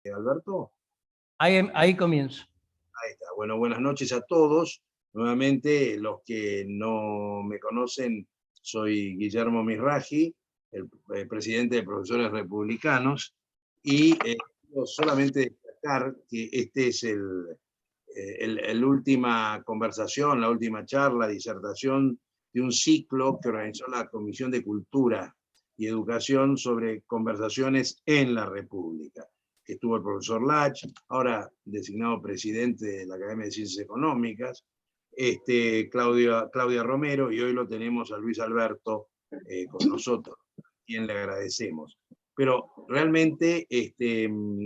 Alberto. Ahí comienzo. Ahí está. Bueno, buenas noches a todos. Nuevamente, los que no me conocen, soy Guillermo Misraji, el presidente de Profesores Republicanos, y quiero solamente destacar que este es el última conversación, la última charla, disertación de un ciclo que organizó la Comisión de Cultura y Educación sobre conversaciones en la República. Estuvo el profesor Lach, ahora designado presidente de la Academia de Ciencias Económicas, Claudia Romero, y hoy lo tenemos a Luis Alberto con nosotros, a quien le agradecemos. Pero realmente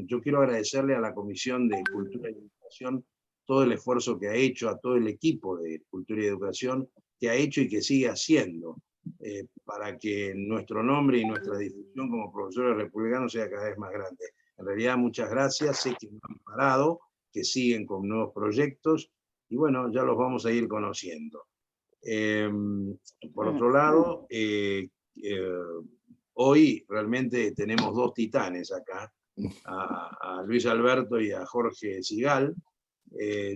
yo quiero agradecerle a la Comisión de Cultura y Educación todo el esfuerzo que ha hecho, a todo el equipo de Cultura y Educación que ha hecho y que sigue haciendo para que nuestro nombre y nuestra difusión como profesores republicanos sea cada vez más grande. En realidad, muchas gracias, sé que no han parado, que siguen con nuevos proyectos, y bueno, ya los vamos a ir conociendo. Por otro lado, hoy realmente tenemos dos titanes acá, a Luis Alberto y a Jorge Sigal.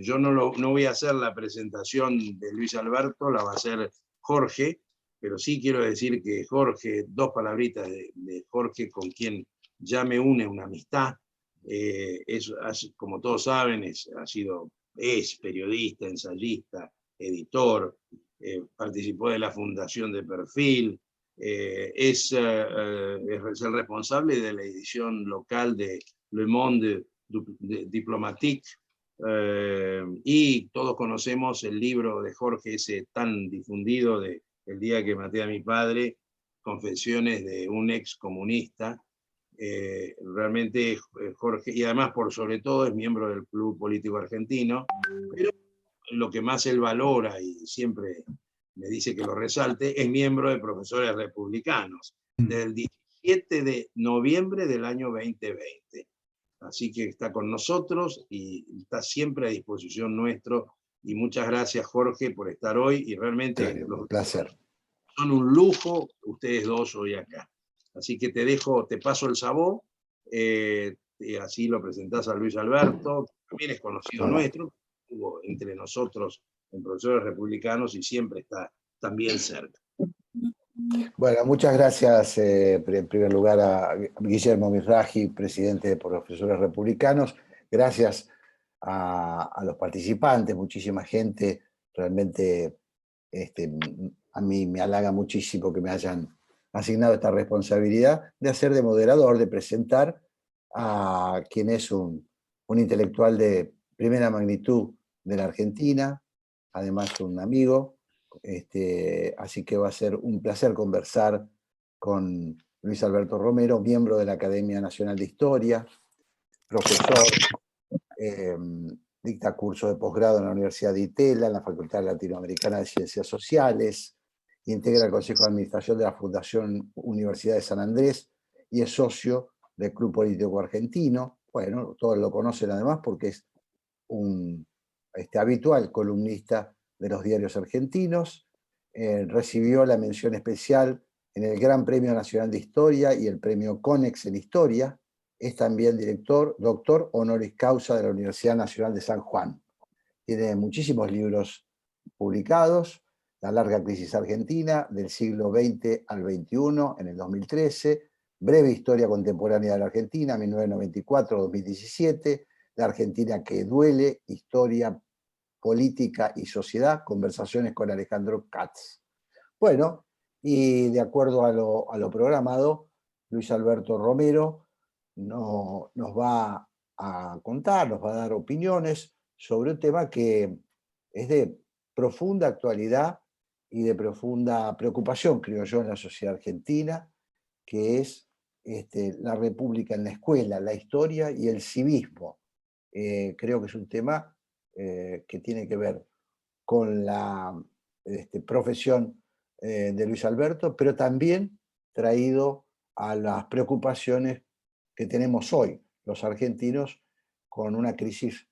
Yo no voy a hacer la presentación de Luis Alberto, la va a hacer Jorge, pero sí quiero decir que Jorge, dos palabritas de Jorge, con quien ya me une una amistad. Como todos saben, es periodista, ensayista, editor, participó de la fundación de Perfil, es el responsable de la edición local de Le Monde Diplomatique, y todos conocemos el libro de Jorge, ese tan difundido de El día que maté a mi padre, Confesiones de un ex comunista. Realmente Jorge, y además por sobre todo es miembro del Club Político Argentino, pero lo que más él valora y siempre me dice que lo resalte, es miembro de Profesores Republicanos, desde el 17 de noviembre del año 2020. Así que está con nosotros y está siempre a disposición nuestro. Y muchas gracias, Jorge, por estar hoy. Y realmente un placer. Son un lujo ustedes dos hoy acá. Así que te paso el sabó, y así lo presentás a Luis Alberto, que también es conocido nuestro, estuvo entre nosotros en Profesores Republicanos y siempre está también cerca. Bueno, muchas gracias en primer lugar a Guillermo Misraji, presidente de Profesores Republicanos. Gracias a los participantes, muchísima gente. Realmente a mí me halaga muchísimo que me hayan asignado esta responsabilidad de hacer de moderador, de presentar a quien es un intelectual de primera magnitud de la Argentina, además un amigo. Así que va a ser un placer conversar con Luis Alberto Romero, miembro de la Academia Nacional de Historia, profesor, dicta cursos de posgrado en la Universidad de Itela, en la Facultad Latinoamericana de Ciencias Sociales, integra el Consejo de Administración de la Fundación Universidad de San Andrés y es socio del Club Político Argentino. Bueno, todos lo conocen además porque es un habitual columnista de los diarios argentinos. Recibió la mención especial en el Gran Premio Nacional de Historia y el Premio Conex en Historia. Es también doctor honoris causa de la Universidad Nacional de San Juan. Tiene muchísimos libros publicados: La larga crisis argentina, del siglo XX al XXI, en el 2013, Breve historia contemporánea de la Argentina, 1994-2017, La Argentina que duele, historia, política y sociedad, conversaciones con Alejandro Katz. Bueno, y de acuerdo a lo programado, Luis Alberto Romero nos va a contar, nos va a dar opiniones sobre un tema que es de profunda actualidad y de profunda preocupación, creo yo, en la sociedad argentina, que es la República en la escuela, la historia y el civismo. Creo que es un tema que tiene que ver con la profesión de Luis Alberto, pero también traído a las preocupaciones que tenemos hoy los argentinos, con una crisis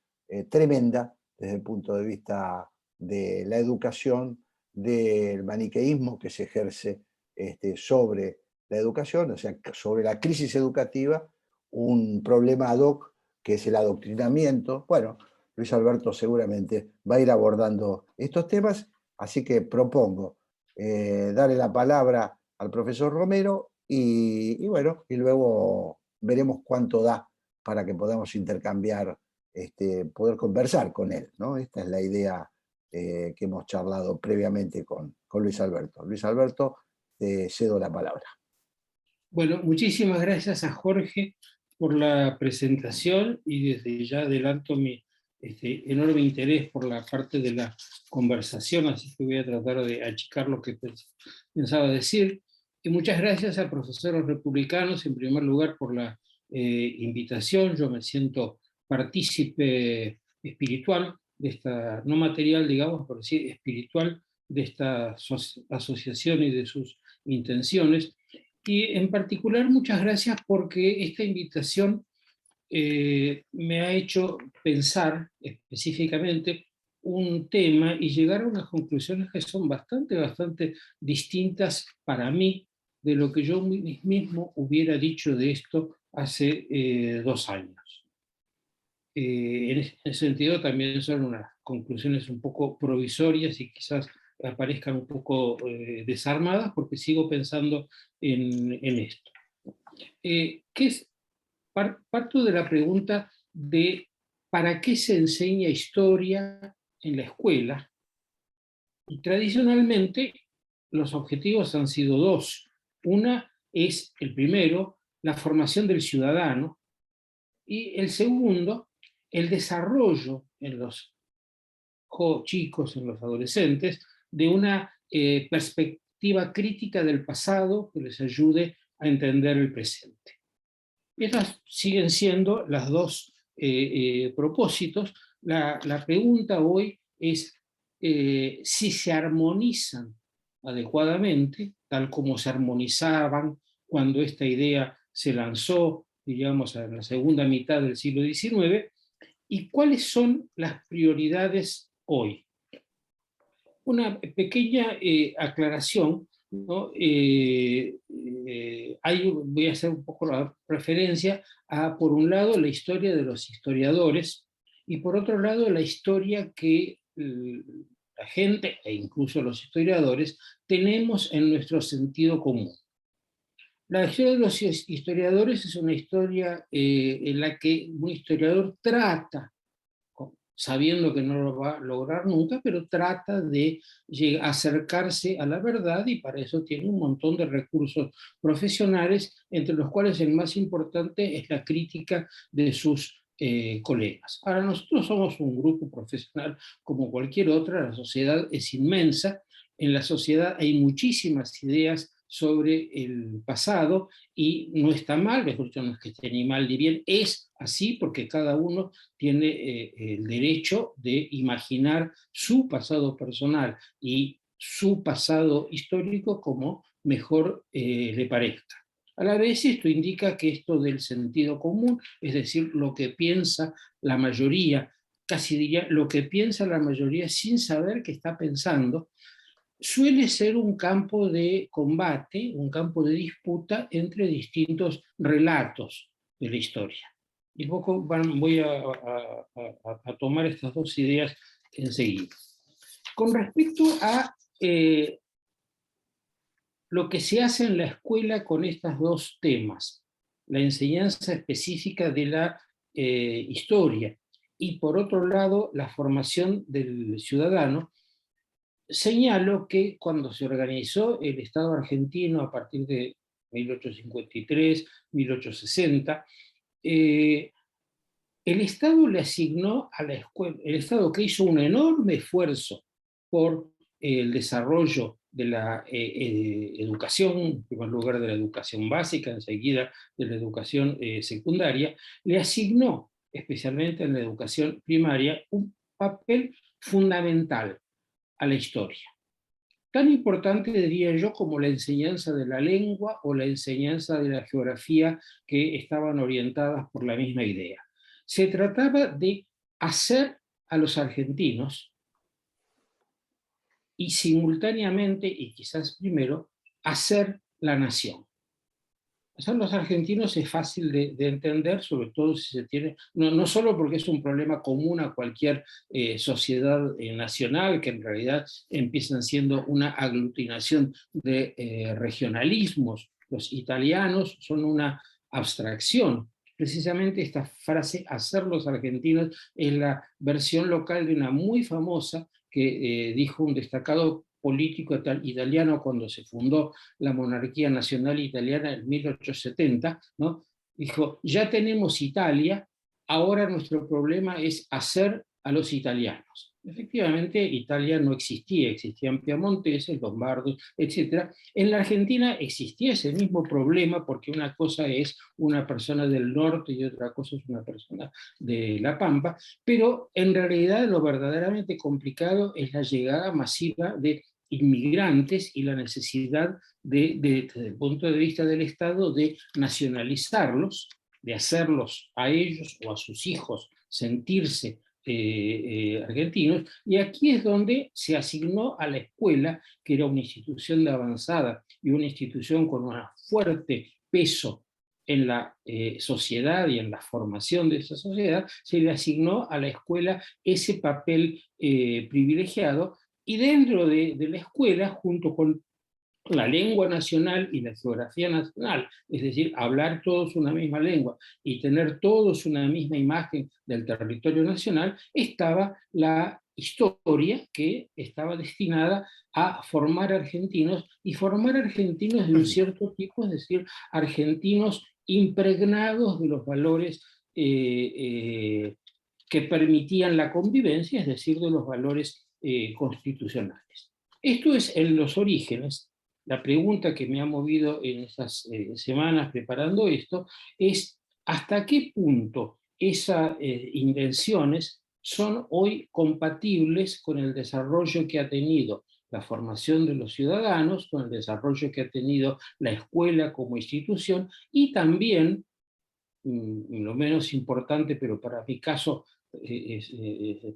tremenda desde el punto de vista de la educación, del maniqueísmo que se ejerce sobre la educación, o sea, sobre la crisis educativa, un problema ad hoc que es el adoctrinamiento. Bueno, Luis Alberto seguramente va a ir abordando estos temas, así que propongo darle la palabra al profesor Romero bueno, y luego veremos cuánto da para que podamos intercambiar, poder conversar con él, ¿no? Esta es la idea que hemos charlado previamente con Luis Alberto. Luis Alberto, te cedo la palabra. Bueno, muchísimas gracias a Jorge por la presentación y desde ya adelanto mi enorme interés por la parte de la conversación, así que voy a tratar de achicar lo que pensaba decir. Y muchas gracias a profesores republicanos, en primer lugar, por la invitación. Yo me siento partícipe espiritual de esta, no material, digamos, pero sí espiritual, de esta asociación y de sus intenciones. Y en particular, muchas gracias porque esta invitación me ha hecho pensar específicamente un tema y llegar a unas conclusiones que son bastante distintas para mí de lo que yo mismo hubiera dicho de esto hace 2 años. En ese sentido también son unas conclusiones un poco provisorias y quizás aparezcan un poco desarmadas porque sigo pensando en esto. ¿Qué es? Parto de la pregunta de ¿para qué se enseña historia en la escuela? Y tradicionalmente los objetivos han sido 2. Una es, el primero, la formación del ciudadano, y el segundo, el desarrollo en los chicos, en los adolescentes, de una perspectiva crítica del pasado que les ayude a entender el presente. Esas siguen siendo las 2 propósitos. La pregunta hoy es si se armonizan adecuadamente, tal como se armonizaban cuando esta idea se lanzó, digamos, en la segunda mitad del siglo XIX, y cuáles son las prioridades hoy. Una pequeña aclaración, ¿no? Voy a hacer un poco la referencia a, por un lado, la historia de los historiadores, y por otro lado, la historia que la gente, e incluso los historiadores, tenemos en nuestro sentido común. La historia de los historiadores es una historia en la que un historiador trata, sabiendo que no lo va a lograr nunca, pero trata de acercarse a la verdad, y para eso tiene un montón de recursos profesionales, entre los cuales el más importante es la crítica de sus colegas. Ahora, nosotros somos un grupo profesional como cualquier otra, la sociedad es inmensa, en la sociedad hay muchísimas ideas sobre el pasado, y no está mal, mejor dicho, no es que esté ni mal ni bien, es así porque cada uno tiene el derecho de imaginar su pasado personal y su pasado histórico como mejor le parezca. A la vez, esto indica que esto del sentido común, es decir, lo que piensa la mayoría, casi diría lo que piensa la mayoría sin saber qué está pensando, suele ser un campo de combate, un campo de disputa entre distintos relatos de la historia. Y un poco voy a tomar estas 2 ideas enseguida. Con respecto a lo que se hace en la escuela con estos 2 temas, la enseñanza específica de la historia y, por otro lado, la formación del ciudadano, señalo que cuando se organizó el Estado argentino a partir de 1853, 1860, el Estado le asignó a la escuela, el Estado, que hizo un enorme esfuerzo por el desarrollo de la educación, en primer lugar de la educación básica, enseguida de la educación secundaria, le asignó, especialmente en la educación primaria, un papel fundamental a la historia. Tan importante, diría yo, como la enseñanza de la lengua o la enseñanza de la geografía, que estaban orientadas por la misma idea. Se trataba de hacer a los argentinos, y simultáneamente, y quizás primero, hacer la nación. Los argentinos es fácil de entender, sobre todo si se tiene, no solo porque es un problema común a cualquier sociedad nacional, que en realidad empiezan siendo una aglutinación de regionalismos. Los italianos son una abstracción. Precisamente esta frase, hacer los argentinos, es la versión local de una muy famosa que dijo un destacado político italiano cuando se fundó la monarquía nacional italiana en 1870, ¿no? Dijo, ya tenemos Italia, ahora nuestro problema es hacer a los italianos. Efectivamente, Italia no existía, existían piamonteses, lombardos, etc. En la Argentina existía ese mismo problema, porque una cosa es una persona del norte y otra cosa es una persona de La Pampa, pero en realidad lo verdaderamente complicado es la llegada masiva de inmigrantes y la necesidad desde el punto de vista del Estado, de nacionalizarlos, de hacerlos a ellos o a sus hijos sentirse argentinos, y aquí es donde se asignó a la escuela, que era una institución de avanzada y una institución con un fuerte peso en la sociedad y en la formación de esa sociedad, se le asignó a la escuela ese papel privilegiado, y dentro de la escuela, junto con la lengua nacional y la geografía nacional, es decir, hablar todos una misma lengua y tener todos una misma imagen del territorio nacional, estaba la historia, que estaba destinada a formar argentinos, y formar argentinos de un cierto tipo, es decir, argentinos impregnados de los valores que permitían la convivencia, es decir, de los valores constitucionales. Esto es en los orígenes. La pregunta que me ha movido en estas semanas preparando esto es hasta qué punto esas invenciones son hoy compatibles con el desarrollo que ha tenido la formación de los ciudadanos, con el desarrollo que ha tenido la escuela como institución, y también, lo menos importante, pero para mi caso es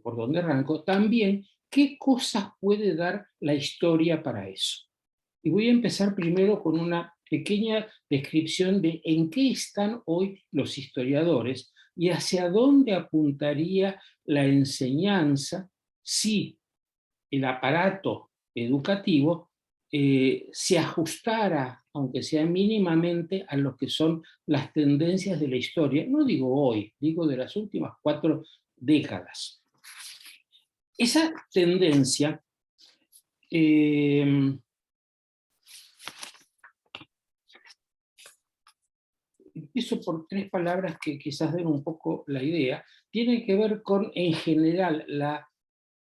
por donde arranco, también qué cosas puede dar la historia para eso. Y voy a empezar primero con una pequeña descripción de en qué están hoy los historiadores y hacia dónde apuntaría la enseñanza si el aparato educativo se ajustara, aunque sea mínimamente, a lo que son las tendencias de la historia. No digo hoy, digo de las últimas 4 décadas. Esa tendencia empiezo por 3 palabras que quizás den un poco la idea, tiene que ver con, en general,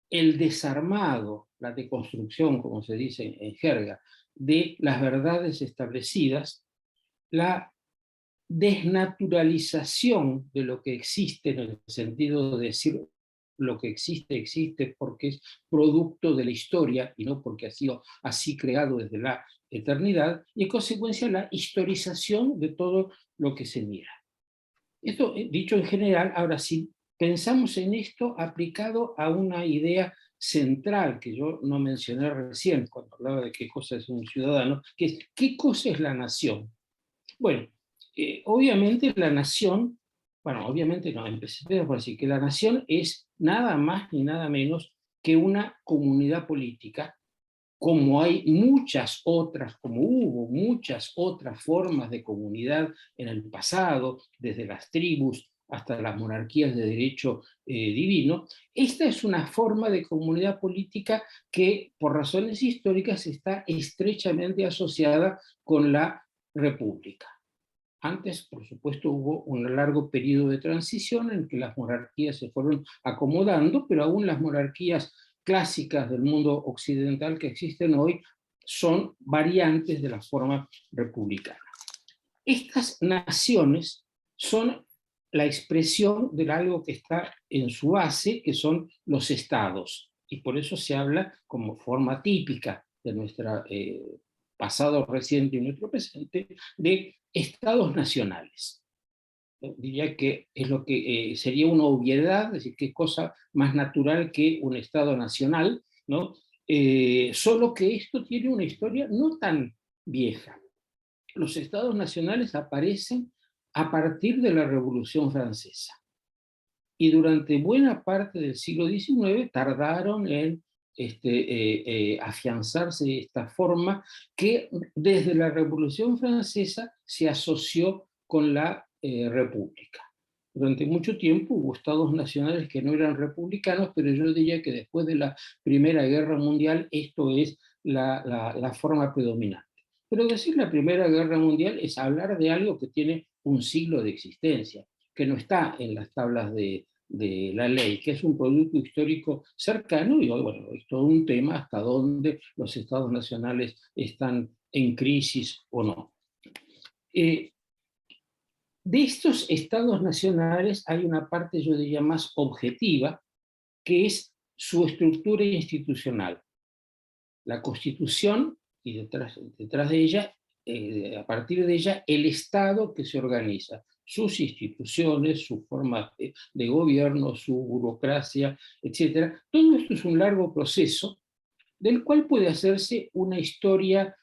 el desarmado, la deconstrucción, como se dice en jerga, de las verdades establecidas, la desnaturalización de lo que existe, en el sentido de decir lo que existe, existe porque es producto de la historia y no porque ha sido así creado desde la eternidad, y en consecuencia la historización de todo lo que se mira. Esto dicho en general. Ahora, si pensamos en esto aplicado a una idea central que yo no mencioné recién cuando hablaba de qué cosa es un ciudadano, que es ¿qué cosa es la nación? Bueno, obviamente la nación, bueno, obviamente no, empecé por decir que la nación es nada más ni nada menos que una comunidad política, como hay muchas otras, como hubo muchas otras formas de comunidad en el pasado, desde las tribus hasta las monarquías de derecho divino. Esta es una forma de comunidad política que, por razones históricas, está estrechamente asociada con la república. Antes, por supuesto, hubo un largo periodo de transición en que las monarquías se fueron acomodando, pero aún las monarquías clásicas del mundo occidental que existen hoy son variantes de la forma republicana. Estas naciones son la expresión de algo que está en su base, que son los estados, y por eso se habla como forma típica de nuestro pasado reciente y nuestro presente, de estados nacionales. Diría que es lo que sería una obviedad, es decir, qué cosa más natural que un estado nacional, ¿no? Solo que esto tiene una historia no tan vieja. los estados nacionales aparecen a partir de la Revolución Francesa. Y durante buena parte del siglo XIX tardaron en afianzarse de esta forma que desde la Revolución Francesa se asoció con la República. Durante mucho tiempo hubo estados nacionales que no eran republicanos, pero yo diría que después de la Primera Guerra Mundial esto es la forma predominante. Pero decir la Primera Guerra Mundial es hablar de algo que tiene un siglo de existencia, que no está en las tablas de la ley, que es un producto histórico cercano, y hoy, bueno, es todo un tema hasta dónde los estados nacionales están en crisis o no. De estos estados nacionales hay una parte, yo diría, más objetiva, que es su estructura institucional. La Constitución, y detrás de ella, a partir de ella, el Estado que se organiza, sus instituciones, su forma de gobierno, su burocracia, etc. Todo esto es un largo proceso del cual puede hacerse una historia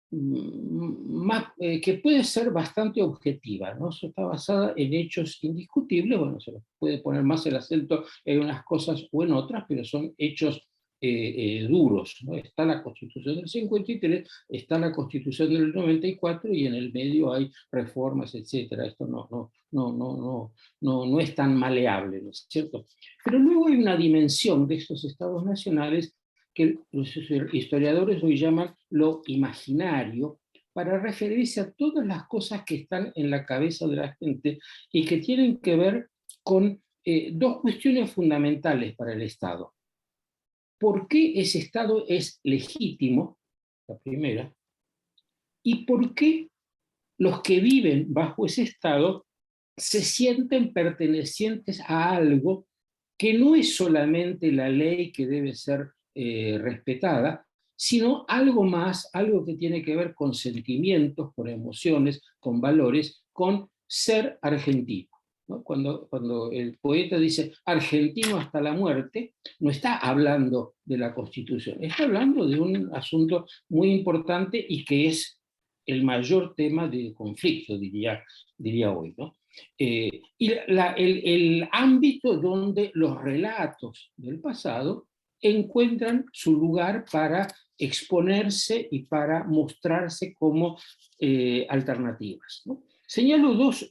que puede ser bastante objetiva, ¿no? Eso está basada en hechos indiscutibles, bueno, se puede poner más el acento en unas cosas o en otras, pero son hechos duros, ¿no? Está la Constitución del 53, está la Constitución del 94 y en el medio hay reformas, etc. Esto no es tan maleable, ¿no es cierto? Pero luego hay una dimensión de estos estados nacionales que los historiadores hoy llaman lo imaginario, para referirse a todas las cosas que están en la cabeza de la gente y que tienen que ver con dos cuestiones fundamentales para el Estado. ¿Por qué ese Estado es legítimo? La primera. ¿Y por qué los que viven bajo ese Estado se sienten pertenecientes a algo que no es solamente la ley que debe ser respetada, sino algo más, algo que tiene que ver con sentimientos, con emociones, con valores, con ser argentino, ¿no? Cuando el poeta dice argentino hasta la muerte, no está hablando de la Constitución, está hablando de un asunto muy importante y que es el mayor tema de conflicto, diría hoy, ¿no? Y el ámbito donde los relatos del pasado encuentran su lugar para exponerse y para mostrarse como alternativas, ¿no? Señalo dos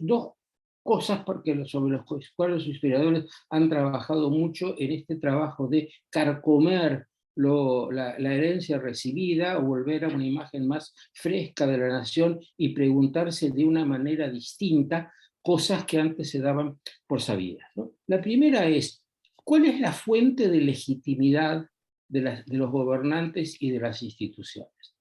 cosas porque sobre las cuales los historiadores han trabajado mucho en este trabajo de carcomer la herencia recibida, o volver a una imagen más fresca de la nación y preguntarse de una manera distinta cosas que antes se daban por sabidas, ¿no? La primera es, ¿cuál es la fuente de legitimidad de los gobernantes y de las instituciones?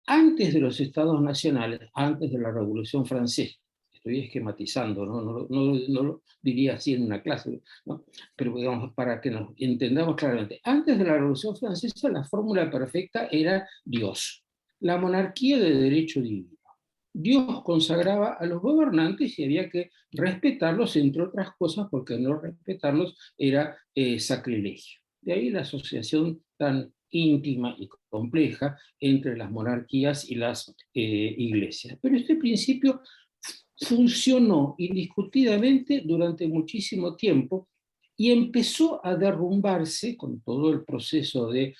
Antes de los estados nacionales, antes de la Revolución Francesa, estoy esquematizando, no lo diría así en una clase, ¿no? Pero digamos, para que nos entendamos claramente, antes de la Revolución Francesa la fórmula perfecta era Dios, la monarquía de derecho divino. Dios consagraba a los gobernantes y había que respetarlos, entre otras cosas, porque no respetarlos era sacrilegio. De ahí la asociación tan íntima y compleja entre las monarquías y las iglesias. Pero este principio funcionó indiscutidamente durante muchísimo tiempo y empezó a derrumbarse con todo el proceso de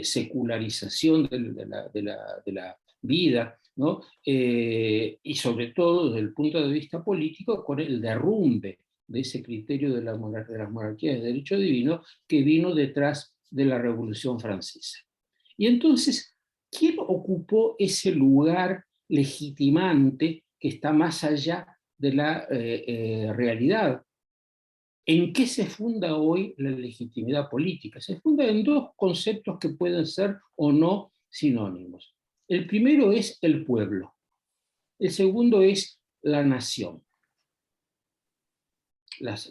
secularización de la vida, ¿no? Y sobre todo desde el punto de vista político, con el derrumbe de ese criterio de las monarquías de derecho divino que vino detrás de la Revolución Francesa. Y entonces, ¿quién ocupó ese lugar legitimante que está más allá de la realidad? ¿En qué se funda hoy la legitimidad política? Se funda en dos conceptos que pueden ser o no sinónimos. El primero es el pueblo. El segundo es la nación. Las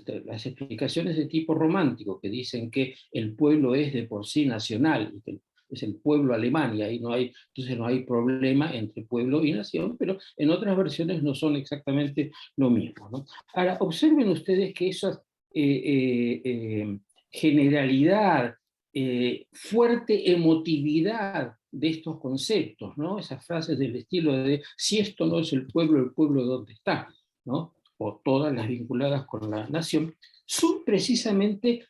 explicaciones de tipo romántico que dicen que el pueblo es de por sí nacional, y que es el pueblo alemán, y ahí entonces no hay problema entre pueblo y nación, pero en otras versiones no son exactamente lo mismo, ¿no? Ahora, observen ustedes que esa generalidad, fuerte emotividad de estos conceptos, ¿no? Esas frases del estilo de si esto no es el pueblo ¿dónde está?, ¿no? O todas las vinculadas con la nación, son precisamente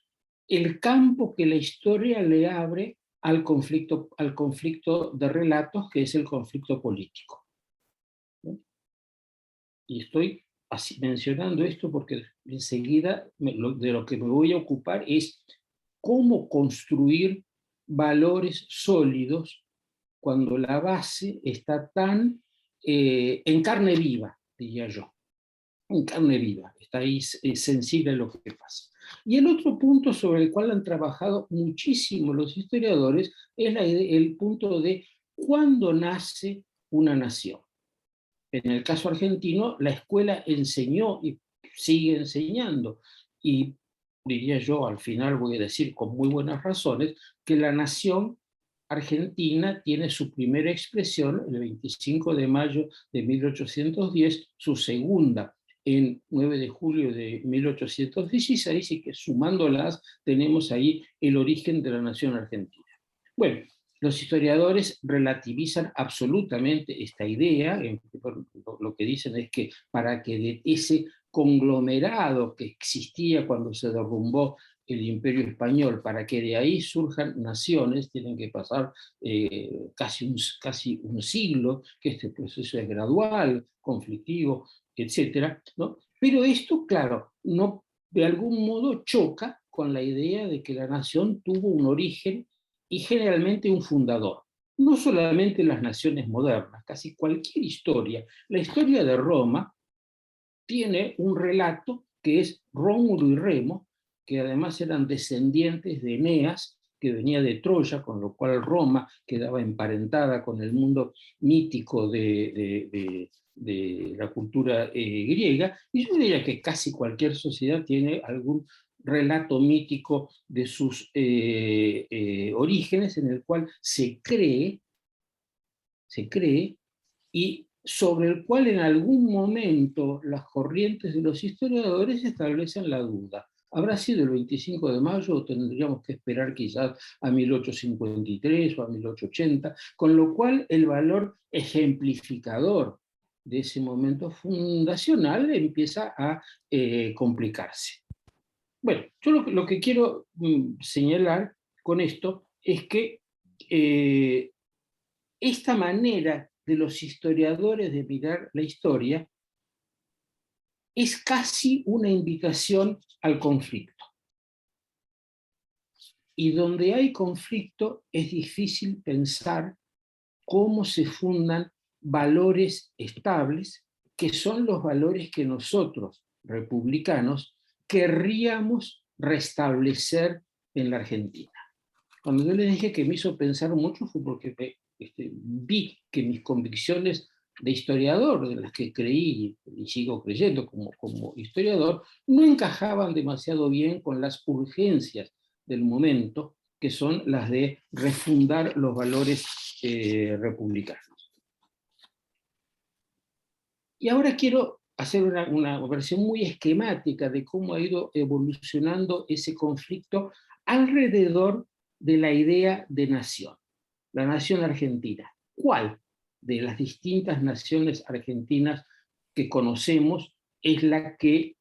el campo que la historia le abre al conflicto de relatos, que es el conflicto político, ¿no? Y estoy así mencionando esto porque enseguida de lo que me voy a ocupar es cómo construir valores sólidos cuando la base está tan en carne viva, diría yo, en carne viva, está ahí sensible a lo que pasa. Y el otro punto sobre el cual han trabajado muchísimo los historiadores es el punto de cuándo nace una nación. En el caso argentino, la escuela enseñó y sigue enseñando, y diría yo, al final voy a decir con muy buenas razones, que la nación argentina tiene su primera expresión el 25 de mayo de 1810, su segunda en 9 de julio de 1816, y que sumándolas tenemos ahí el origen de la nación argentina. Bueno, los historiadores relativizan absolutamente esta idea. Lo que dicen es que para que de ese conglomerado que existía cuando se derrumbó el Imperio Español, para que de ahí surjan naciones, tienen que pasar casi un siglo, que este proceso es gradual, conflictivo, etc., ¿no? Pero esto, claro, no, de algún modo choca con la idea de que la nación tuvo un origen y generalmente un fundador. No solamente las naciones modernas, casi cualquier historia. La historia de Roma tiene un relato que es Rómulo y Remo, que además eran descendientes de Eneas, que venía de Troya, con lo cual Roma quedaba emparentada con el mundo mítico de la cultura griega, y yo diría que casi cualquier sociedad tiene algún relato mítico de sus orígenes, en el cual se cree, y sobre el cual en algún momento las corrientes de los historiadores establecen la duda. ¿Habrá sido el 25 de mayo o tendríamos que esperar quizás a 1853 o a 1880? Con lo cual el valor ejemplificador de ese momento fundacional empieza a complicarse. Bueno, yo lo que quiero señalar con esto es que esta manera de los historiadores de mirar la historia es casi una invitación al conflicto. Y donde hay conflicto es difícil pensar cómo se fundan valores estables, que son los valores que nosotros, republicanos, querríamos restablecer en la Argentina. Cuando yo les dije que me hizo pensar mucho fue porque vi que mis convicciones de historiador, de las que creí y sigo creyendo como historiador, no encajaban demasiado bien con las urgencias del momento, que son las de refundar los valores republicanos. Y ahora quiero hacer una versión muy esquemática de cómo ha ido evolucionando ese conflicto alrededor de la idea de nación, la nación argentina. ¿Cuál de las distintas naciones argentinas que conocemos es la que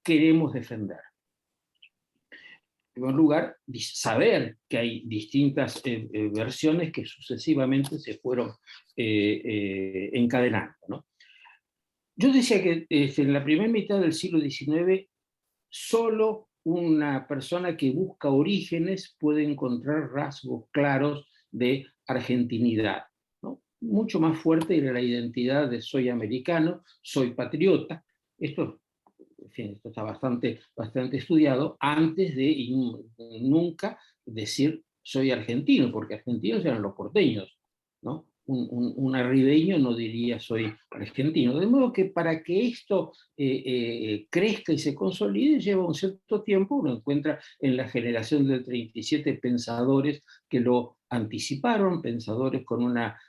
queremos defender? En primer lugar, saber que hay distintas versiones que sucesivamente se fueron encadenando, ¿no? Yo decía que en la primera mitad del siglo XIX solo una persona que busca orígenes puede encontrar rasgos claros de argentinidad, ¿no? Mucho más fuerte era la identidad de soy americano, soy patriota. Esto, en fin, esto está bastante estudiado antes de nunca decir soy argentino, porque argentinos eran los porteños, ¿no? Un arribeño no diría soy argentino. De modo que para que esto crezca y se consolide lleva un cierto tiempo. Uno encuentra en la generación del 37 pensadores que lo anticiparon, pensadores con una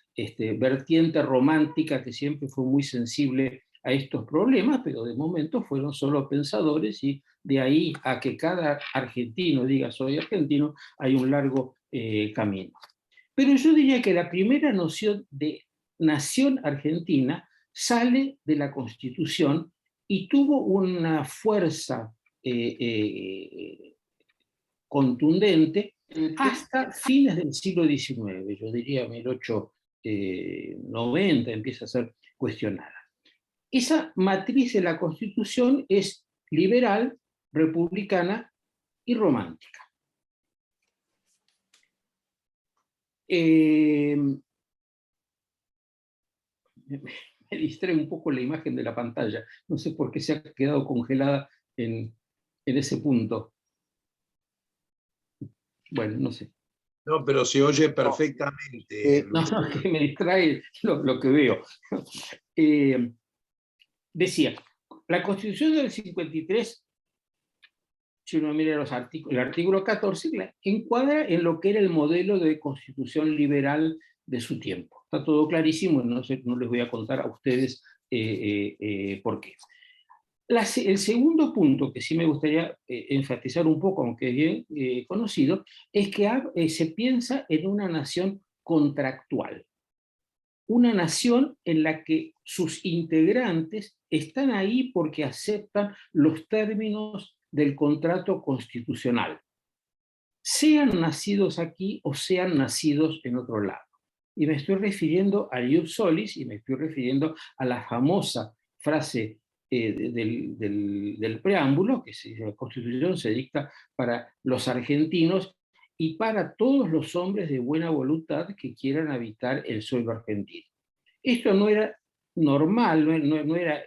vertiente romántica que siempre fue muy sensible a estos problemas, pero de momento fueron solo pensadores, y de ahí a que cada argentino diga soy argentino hay un largo camino. Pero yo diría que la primera noción de nación argentina sale de la Constitución y tuvo una fuerza contundente hasta fines del siglo XIX, yo diría 1890 empieza a ser cuestionada. Esa matriz de la Constitución es liberal, republicana y romántica. Me distrae un poco la imagen de la pantalla, no sé por qué se ha quedado congelada en ese punto. Bueno, no sé. No, pero se oye perfectamente. No, que me distrae lo que veo. Decía, la Constitución del 53, si uno mira el artículo 14, encuadra en lo que era el modelo de constitución liberal de su tiempo. Está todo clarísimo, no les voy a contar a ustedes por qué. El segundo punto que sí me gustaría enfatizar un poco, aunque es bien conocido, es que se piensa en una nación contractual. Una nación en la que sus integrantes están ahí porque aceptan los términos del contrato constitucional, sean nacidos aquí o sean nacidos en otro lado. Y me estoy refiriendo al ius solis y me estoy refiriendo a la famosa frase del preámbulo, que la Constitución se dicta para los argentinos y para todos los hombres de buena voluntad que quieran habitar el suelo argentino. Esto no era normal, no era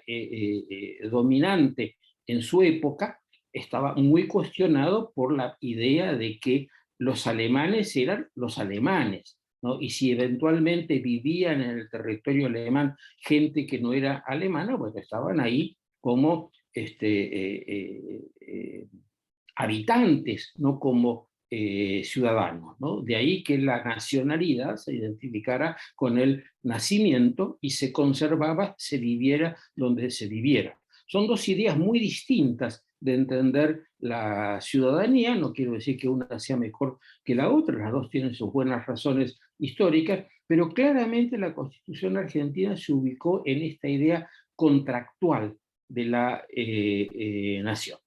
dominante en su época, estaba muy cuestionado por la idea de que los alemanes eran los alemanes, ¿no? Y si eventualmente vivían en el territorio alemán gente que no era alemana, pues estaban ahí como habitantes, no como ciudadanos, ¿no? De ahí que la nacionalidad se identificara con el nacimiento y se conservaba, se viviera donde se viviera. Son dos ideas muy distintas de entender la ciudadanía, no quiero decir que una sea mejor que la otra, las dos tienen sus buenas razones históricas, pero claramente la Constitución argentina se ubicó en esta idea contractual de la nación.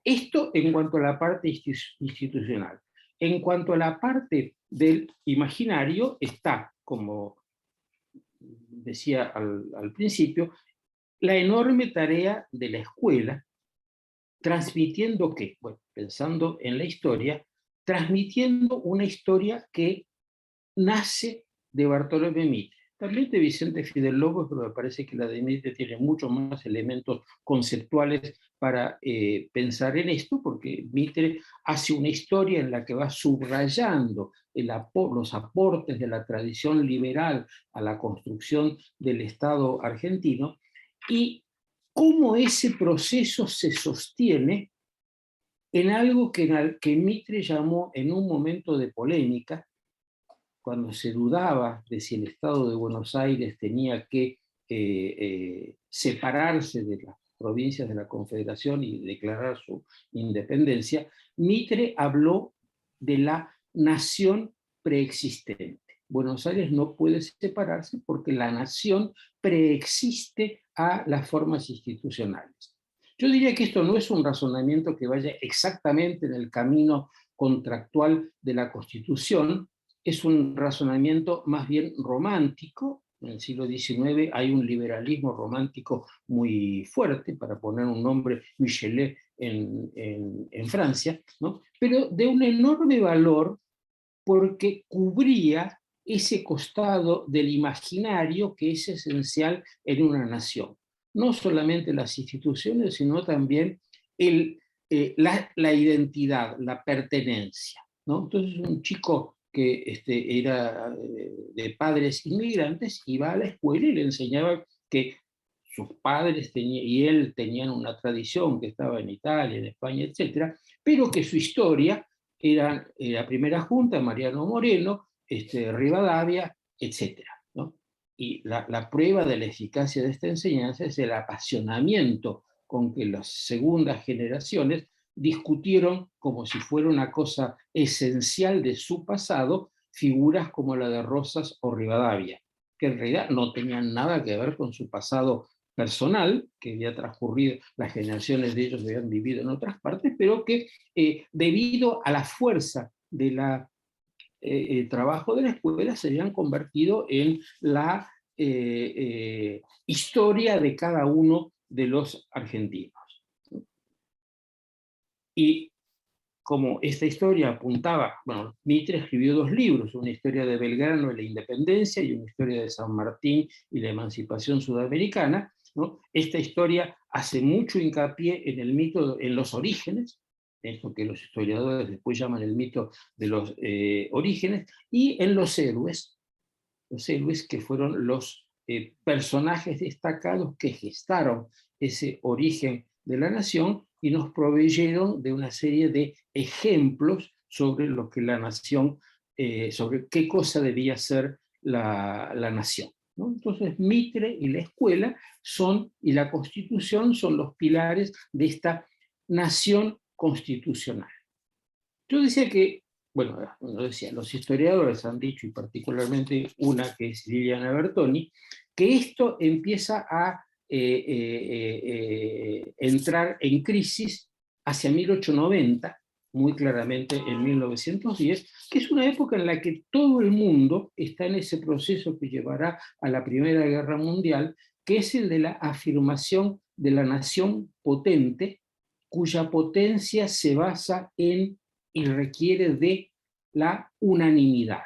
Esto en cuanto a la parte institucional. En cuanto a la parte del imaginario, está, como decía al principio, la enorme tarea de la escuela, transmitiendo ¿qué? Bueno, pensando en la historia, transmitiendo una historia que nace de Bartolomé Mitre. También de Vicente Fidel Lobos, pero me parece que la de Mitre tiene muchos más elementos conceptuales para pensar en esto, porque Mitre hace una historia en la que va subrayando los aportes de la tradición liberal a la construcción del Estado argentino y cómo ese proceso se sostiene en algo que Mitre llamó en un momento de polémica, cuando se dudaba de si el Estado de Buenos Aires tenía que separarse de las provincias de la Confederación y declarar su independencia, Mitre habló de la nación preexistente. Buenos Aires no puede separarse porque la nación preexiste a las formas institucionales. Yo diría que esto no es un razonamiento que vaya exactamente en el camino contractual de la Constitución, es un razonamiento más bien romántico. En el siglo XIX hay un liberalismo romántico muy fuerte, para poner un nombre, Michelet en Francia, ¿no? Pero de un enorme valor porque cubría ese costado del imaginario que es esencial en una nación. No solamente las instituciones, sino también la identidad, la pertenencia, ¿no? Entonces un chico que era de padres inmigrantes iba a la escuela y le enseñaba que sus padres y él tenían una tradición que estaba en Italia, en España, etc., pero que su historia era la primera junta, Mariano Moreno, Rivadavia, etc., ¿no? Y la prueba de la eficacia de esta enseñanza es el apasionamiento con que las segundas generaciones discutieron como si fuera una cosa esencial de su pasado, figuras como la de Rosas o Rivadavia, que en realidad no tenían nada que ver con su pasado personal, que había transcurrido, las generaciones de ellos habían vivido en otras partes, pero que debido a la fuerza de la trabajo de la escuela se habían convertido en la historia de cada uno de los argentinos. Y como esta historia apuntaba, bueno, Mitre escribió 2 libros, una historia de Belgrano y la independencia, y una historia de San Martín y la emancipación sudamericana, ¿no? Esta historia hace mucho hincapié en el mito, en los orígenes, esto que los historiadores después llaman el mito de los orígenes, y en los héroes que fueron los personajes destacados que gestaron ese origen de la nación y nos proveyeron de una serie de ejemplos sobre lo que la nación, sobre qué cosa debía ser la nación, ¿no? Entonces Mitre y la escuela y la Constitución son los pilares de esta nación constitucional. Yo decía que, bueno, los historiadores han dicho, y particularmente una que es Liliana Bertoni, que esto empieza a entrar en crisis hacia 1890, muy claramente en 1910, que es una época en la que todo el mundo está en ese proceso que llevará a la Primera Guerra Mundial, que es el de la afirmación de la nación potente, cuya potencia se basa en y requiere de la unanimidad.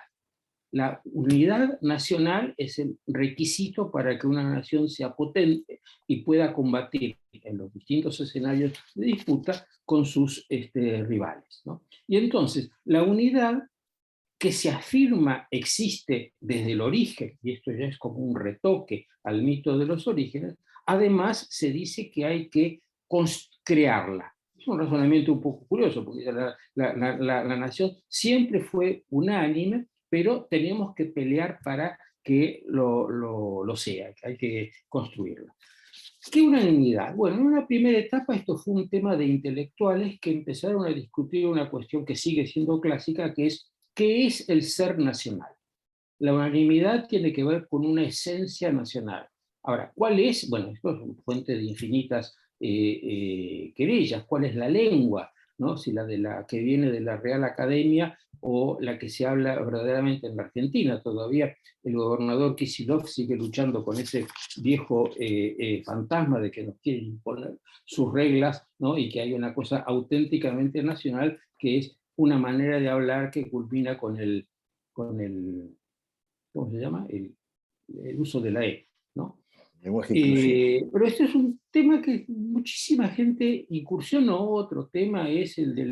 La unidad nacional es el requisito para que una nación sea potente y pueda combatir en los distintos escenarios de disputa con sus rivales, ¿no? Y entonces, la unidad que se afirma existe desde el origen, y esto ya es como un retoque al mito de los orígenes, además se dice que hay que crearla. Es un razonamiento un poco curioso, porque la nación siempre fue unánime, pero tenemos que pelear para que lo sea, que hay que construirlo. ¿Qué unanimidad? Bueno, en una primera etapa esto fue un tema de intelectuales que empezaron a discutir una cuestión que sigue siendo clásica, que es ¿qué es el ser nacional? La unanimidad tiene que ver con una esencia nacional. Ahora, ¿cuál es? Bueno, esto es fuente de infinitas querellas. ¿Cuál es la lengua? ¿No? Si la que viene de la Real Academia o la que se habla verdaderamente en la Argentina. Todavía el gobernador Kicillof sigue luchando con ese viejo fantasma de que nos quieren imponer sus reglas, ¿no? Y que hay una cosa auténticamente nacional que es una manera de hablar que culmina con el ¿cómo se llama? El uso de la E, ¿no? Lenguaje inclusivo. Pero este es un tema que muchísima gente incursionó. Otro tema es el de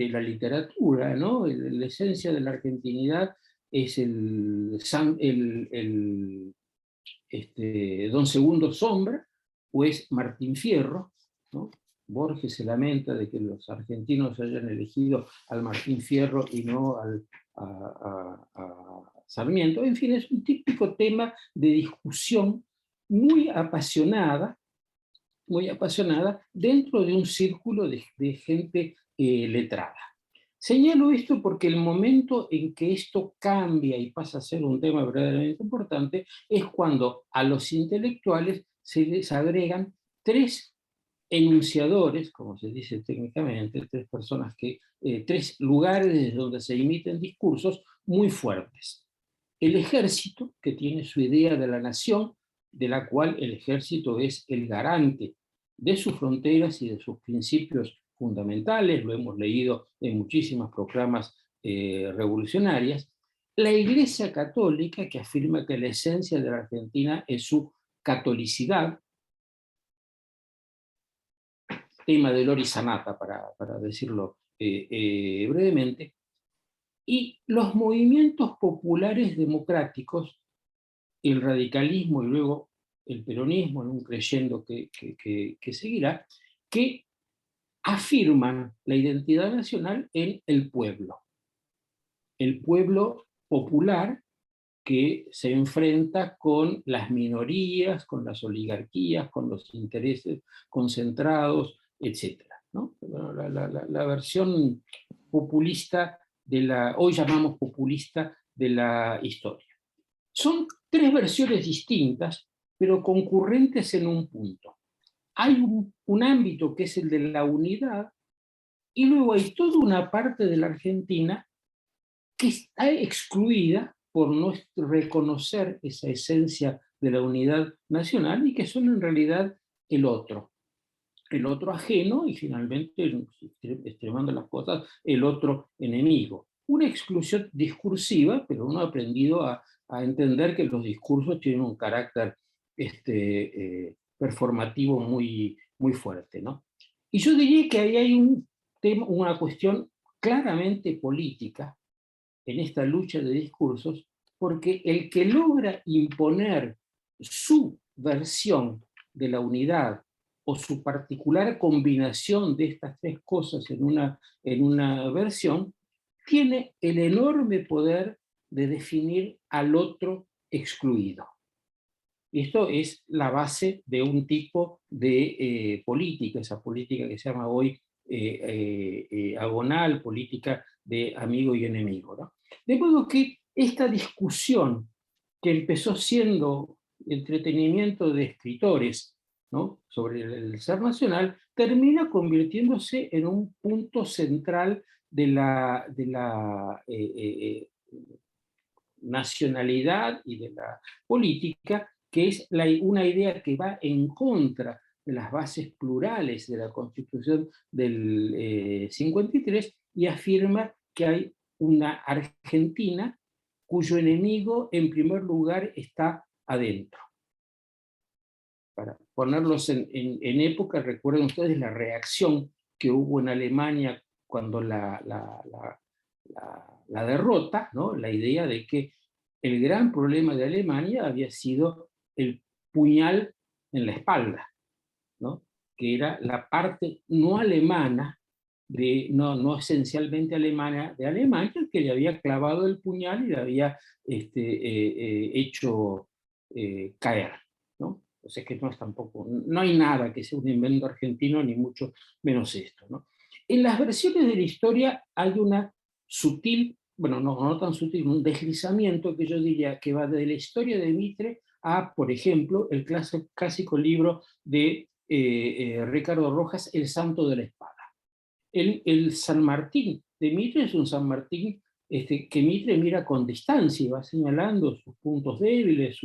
la literatura, ¿no? La esencia de la argentinidad es Don Segundo Sombra, o es Martín Fierro, ¿no? Borges se lamenta de que los argentinos hayan elegido al Martín Fierro y no a Sarmiento. En fin, es un típico tema de discusión muy apasionada dentro de un círculo de gente letrada. Señalo esto porque el momento en que esto cambia y pasa a ser un tema verdaderamente importante es cuando a los intelectuales se les agregan 3 enunciadores, como se dice técnicamente, 3 personas 3 lugares desde donde se emiten discursos muy fuertes. El ejército, que tiene su idea de la nación, de la cual el ejército es el garante de sus fronteras y de sus principios fundamentales, lo hemos leído en muchísimas proclamas revolucionarias. La Iglesia Católica, que afirma que la esencia de la Argentina es su catolicidad, tema de Loris Sanata, para decirlo brevemente, y los movimientos populares democráticos, el radicalismo y luego el peronismo, en un creyendo que seguirá, que afirman la identidad nacional en el pueblo popular que se enfrenta con las minorías, con las oligarquías, con los intereses concentrados, etc., ¿no? Bueno, la versión populista hoy llamamos populista, de la historia. Son tres versiones distintas, pero concurrentes en un punto. Hay un ámbito que es el de la unidad, y luego hay toda una parte de la Argentina que está excluida por no reconocer esa esencia de la unidad nacional, y que son en realidad el otro ajeno, y finalmente, extremando las cosas, el otro enemigo. Una exclusión discursiva, pero uno ha aprendido a entender que los discursos tienen un carácter performativo muy, muy fuerte, ¿no? Y yo diría que ahí hay un tema, una cuestión claramente política en esta lucha de discursos, porque el que logra imponer su versión de la unidad o su particular combinación de estas tres cosas en una versión, tiene el enorme poder de definir al otro excluido. Esto es la base de un tipo de política, esa política que se llama hoy agonal, política de amigo y enemigo, ¿no? De modo que esta discusión, que empezó siendo entretenimiento de escritores, ¿no?, sobre el ser nacional, termina convirtiéndose en un punto central de la nacionalidad y de la política, que es una idea que va en contra de las bases plurales de la Constitución del 53, y afirma que hay una Argentina cuyo enemigo en primer lugar está adentro. Para ponerlos en época, recuerden ustedes la reacción que hubo en Alemania cuando la derrota, ¿no? La idea de que el gran problema de Alemania había sido el puñal en la espalda, ¿no?, que era la parte no alemana, no esencialmente alemana de Alemania, que le había clavado el puñal y le había hecho caer, ¿no? O sea que no es tampoco, no hay nada que sea un invento argentino, ni mucho menos esto, ¿no? En las versiones de la historia hay una sutil, bueno, no tan sutil, un deslizamiento que yo diría que va de la historia de Mitre a, por ejemplo, el clásico libro de Ricardo Rojas, El Santo de la Espada. El San Martín de Mitre es un San Martín que Mitre mira con distancia y va señalando sus puntos débiles,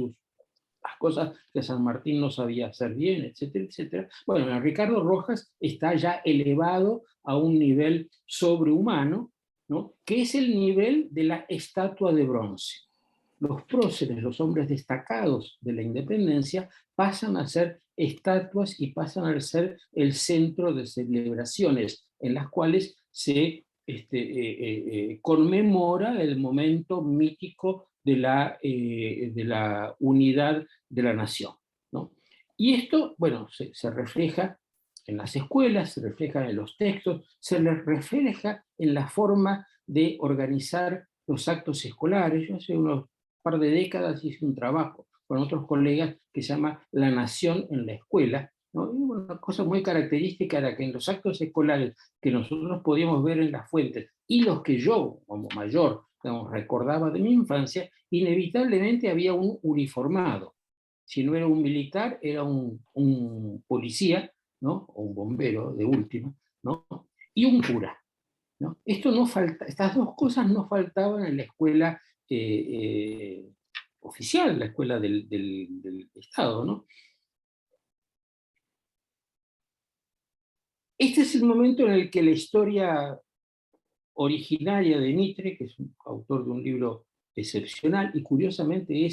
las cosas que San Martín no sabía hacer bien, etcétera, etcétera. Bueno, Ricardo Rojas está ya elevado a un nivel sobrehumano, ¿no?, que es el nivel de la estatua de bronce. Los próceres, los hombres destacados de la independencia, pasan a ser estatuas y pasan a ser el centro de celebraciones en las cuales se conmemora el momento mítico de la unidad de la nación, ¿no? Y esto, bueno, se refleja en las escuelas, se refleja en los textos, se refleja en la forma de organizar los actos escolares. Yo hace unos par de décadas hice un trabajo con otros colegas que se llama La Nación en la Escuela, ¿no? Y una cosa muy característica era que en los actos escolares que nosotros podíamos ver en las fuentes, y los que yo, como mayor, digamos, recordaba de mi infancia, inevitablemente había un uniformado. Si no era un militar, era un policía, ¿no?, o un bombero de última, ¿no?, y un cura, ¿no? Estas dos cosas no faltaban en la escuela oficial, la escuela del Estado, ¿no? Este es el momento en el que la historia originaria de Mitre, que es un autor de un libro excepcional, y curiosamente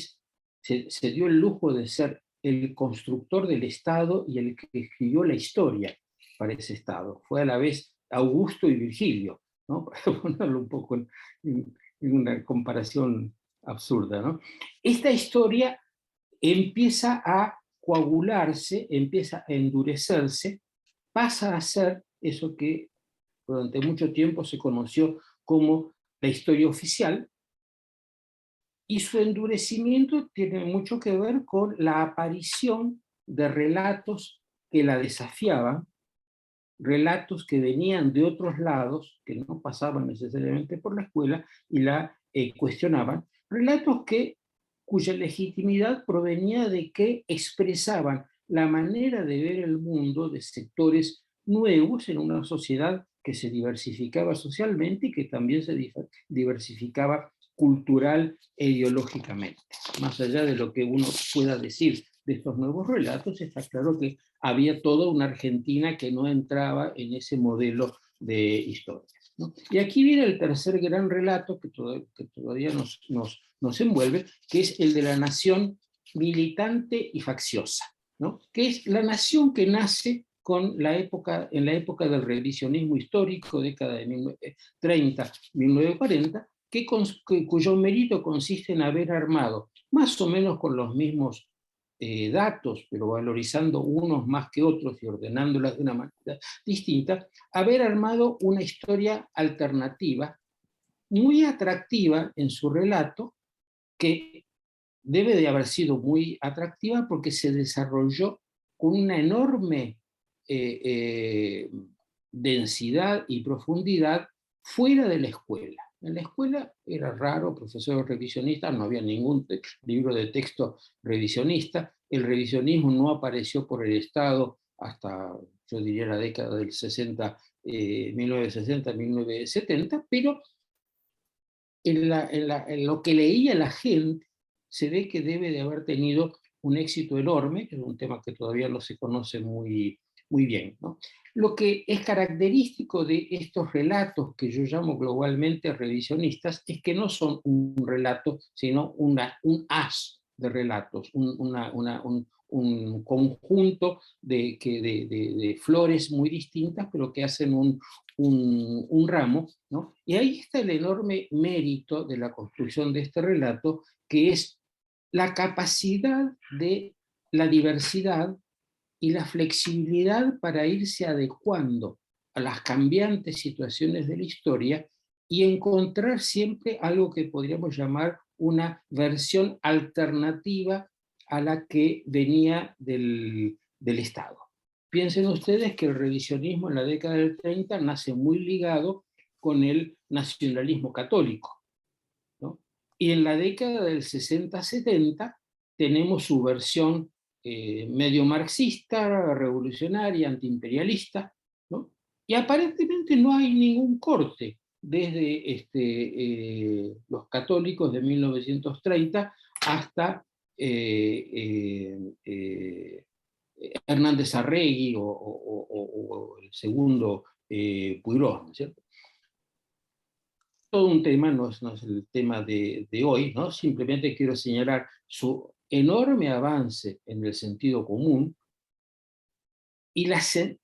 se dio el lujo de ser el constructor del Estado y el que escribió la historia para ese Estado. Fue a la vez Augusto y Virgilio, ¿no?, para ponerlo un poco en una comparación absurda, ¿no? Esta historia empieza a coagularse, empieza a endurecerse, pasa a ser eso que durante mucho tiempo se conoció como la historia oficial, y su endurecimiento tiene mucho que ver con la aparición de relatos que la desafiaban, relatos que venían de otros lados, que no pasaban necesariamente por la escuela, y la cuestionaban, relatos cuya legitimidad provenía de que expresaban la manera de ver el mundo de sectores nuevos en una sociedad que se diversificaba socialmente y que también se diversificaba cultural e ideológicamente. Más allá de lo que uno pueda decir de estos nuevos relatos, está claro que había toda una Argentina que no entraba en ese modelo de historia, ¿no? Y aquí viene el tercer gran relato que todavía nos envuelve, que es el de la nación militante y facciosa, ¿no? Que es la nación que nace en la época del revisionismo histórico, década de 1930, 1940, cuyo mérito consiste en haber armado, más o menos con los mismos datos, pero valorizando unos más que otros y ordenándolas de una manera distinta, haber armado una historia alternativa, muy atractiva en su relato, que debe de haber sido muy atractiva porque se desarrolló con una enorme densidad y profundidad fuera de la escuela. En la escuela era raro, profesores revisionistas, no había ningún libro de texto revisionista, el revisionismo no apareció por el Estado hasta, yo diría, la década del 60, 1960, 1970, pero en lo que leía la gente se ve que debe de haber tenido un éxito enorme, que es un tema que todavía no se conoce muy bien, ¿no? Lo que es característico de estos relatos que yo llamo globalmente revisionistas es que no son un relato, sino un haz de relatos, un conjunto de flores muy distintas, pero que hacen un ramo, ¿no? Y ahí está el enorme mérito de la construcción de este relato, que es la capacidad de la diversidad y la flexibilidad para irse adecuando a las cambiantes situaciones de la historia y encontrar siempre algo que podríamos llamar una versión alternativa a la que venía del Estado. Piensen ustedes que el revisionismo en la década del 30 nace muy ligado con el nacionalismo católico, ¿no? Y en la década del 60-70 tenemos su versión medio marxista, revolucionaria, antiimperialista, ¿no? Y aparentemente no hay ningún corte desde los católicos de 1930 hasta Hernández Arregui o el segundo Puigdemont, ¿no es cierto? Todo un tema, no es el tema de hoy, ¿no? Simplemente quiero señalar su enorme avance en el sentido común y la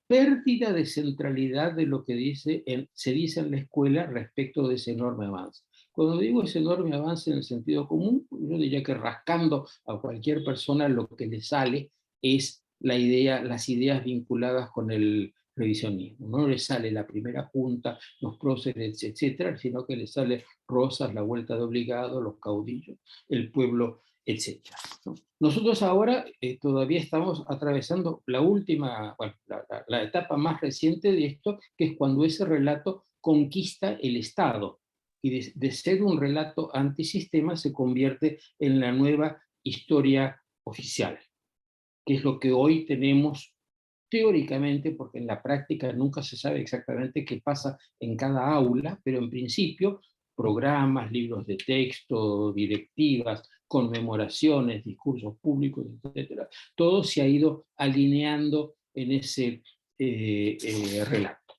pérdida de centralidad de lo que se dice en la escuela respecto de ese enorme avance. Cuando digo ese enorme avance en el sentido común, yo diría que rascando a cualquier persona lo que le sale es las ideas vinculadas con el revisionismo. No le sale la primera junta, los próceres, etcétera, sino que le sale Rosas, la vuelta de obligado, los caudillos, el pueblo, etcétera, ¿no? Nosotros ahora todavía estamos atravesando la última, bueno, la etapa más reciente de esto, que es cuando ese relato conquista el Estado y de ser un relato antisistema se convierte en la nueva historia oficial, que es lo que hoy tenemos teóricamente, porque en la práctica nunca se sabe exactamente qué pasa en cada aula, pero en principio programas, libros de texto, directivas, conmemoraciones, discursos públicos, etcétera, todo se ha ido alineando en ese relato.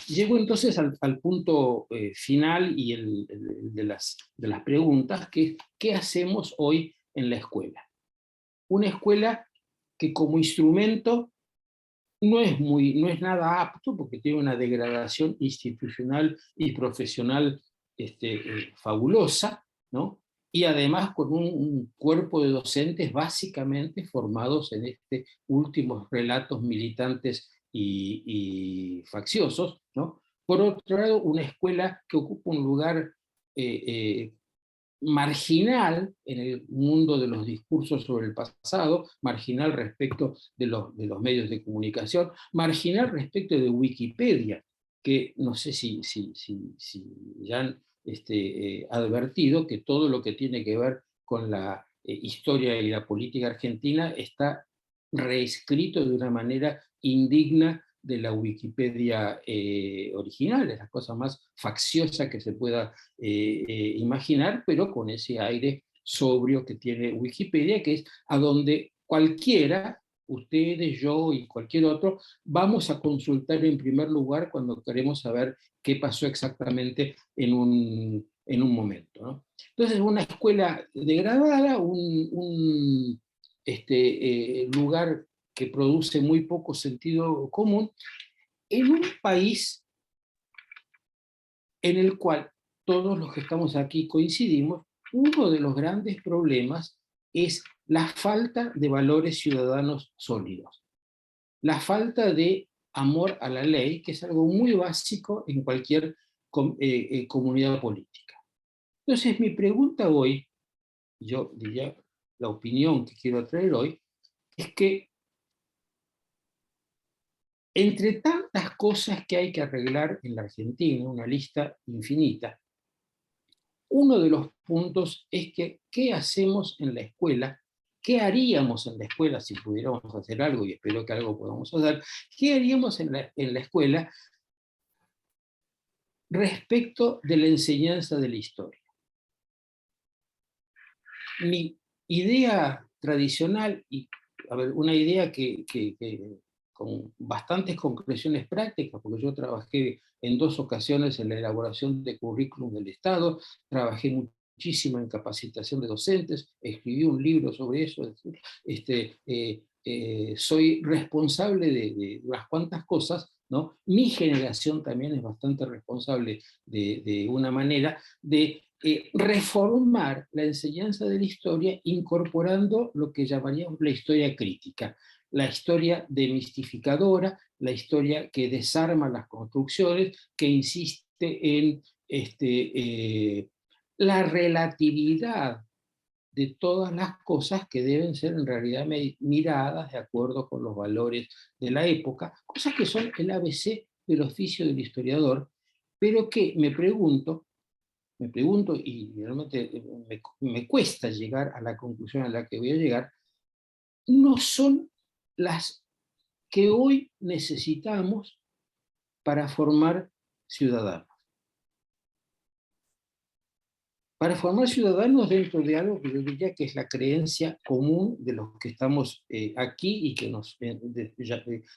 Llego entonces al punto final y de las preguntas, que es ¿qué hacemos hoy en la escuela? Una escuela que como instrumento no es nada apto porque tiene una degradación institucional y profesional fabulosa, ¿no? Y además con un cuerpo de docentes básicamente formados en últimos relatos militantes y facciosos, ¿no? Por otro lado, una escuela que ocupa un lugar marginal en el mundo de los discursos sobre el pasado, marginal respecto de los medios de comunicación, marginal respecto de Wikipedia, que no sé si ya han advertido que todo lo que tiene que ver con la historia y la política argentina está reescrito de una manera indigna de la Wikipedia original, es la cosa más facciosa que se pueda imaginar, pero con ese aire sobrio que tiene Wikipedia, que es a donde cualquiera, ustedes, yo y cualquier otro, vamos a consultar en primer lugar cuando queremos saber qué pasó exactamente en un momento, ¿no? Entonces, una escuela degradada, un lugar que produce muy poco sentido común, en un país en el cual todos los que estamos aquí coincidimos, uno de los grandes problemas es la falta de valores ciudadanos sólidos, la falta de amor a la ley, que es algo muy básico en cualquier comunidad política. Entonces mi pregunta hoy, yo diría la opinión que quiero traer hoy, es que entre tantas cosas que hay que arreglar en la Argentina, una lista infinita, uno de los puntos es que ¿qué hacemos en la escuela? ¿Qué haríamos en la escuela si pudiéramos hacer algo? Y espero que algo podamos hacer. ¿Qué haríamos en la escuela respecto de la enseñanza de la historia? Mi idea tradicional, y a ver, una idea que con bastantes concreciones prácticas, porque yo trabajé en 2 ocasiones en la elaboración de currículum del Estado, trabajé muchísimo en capacitación de docentes, escribí un libro sobre eso, soy responsable de unas cuantas cosas, ¿no? Mi generación también es bastante responsable de una manera de reformar la enseñanza de la historia incorporando lo que llamaríamos la historia crítica, la historia demistificadora, la historia que desarma las construcciones, que insiste en la relatividad de todas las cosas que deben ser en realidad miradas de acuerdo con los valores de la época, cosas que son el ABC del oficio del historiador, pero que me pregunto y realmente me cuesta llegar a la conclusión a la que voy a llegar, no son las que hoy necesitamos para formar ciudadanos. Para formar ciudadanos dentro de algo que yo diría que es la creencia común de los que estamos aquí y que nos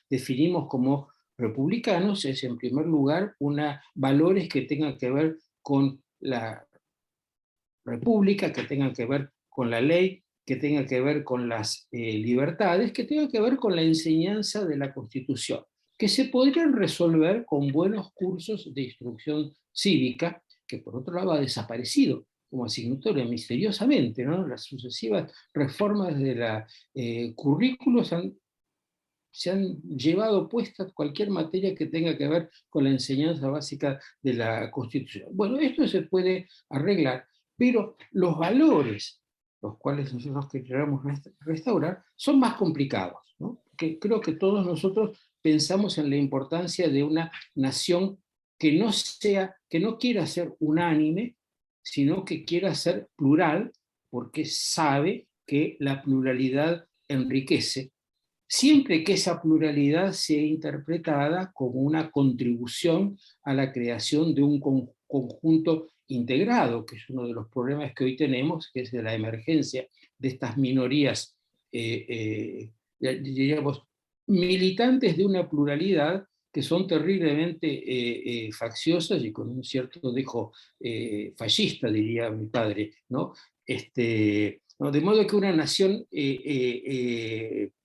definimos como republicanos, es en primer lugar valores que tengan que ver con la república, que tengan que ver con la ley, que tengan que ver con las libertades, que tengan que ver con la enseñanza de la Constitución, que se podrían resolver con buenos cursos de instrucción cívica, que por otro lado ha desaparecido como asignatura misteriosamente, ¿no? Las sucesivas reformas de la currículos se han llevado puesta cualquier materia que tenga que ver con la enseñanza básica de la Constitución. Bueno, esto se puede arreglar, pero los valores, los cuales nosotros queremos restaurar, son más complicados, ¿no? Que creo que todos nosotros pensamos en la importancia de una nación que no quiera ser unánime, sino que quiera ser plural, porque sabe que la pluralidad enriquece, siempre que esa pluralidad sea interpretada como una contribución a la creación de un conjunto integrado, que es uno de los problemas que hoy tenemos, que es de la emergencia de estas minorías, diríamos, militantes de una pluralidad que son terriblemente facciosas y con un cierto dejo fascista, diría mi padre, ¿no? ¿No? De modo que una nación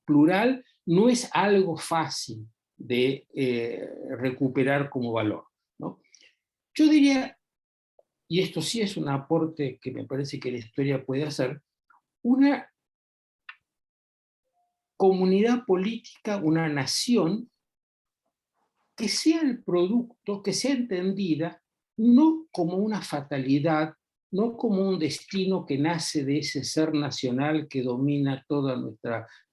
plural no es algo fácil de recuperar como valor, ¿no? Yo diría, y esto sí es un aporte que me parece que la historia puede hacer, una comunidad política, una nación, que sea el producto, que sea entendida no como una fatalidad no como un destino que nace de ese ser nacional que domina toda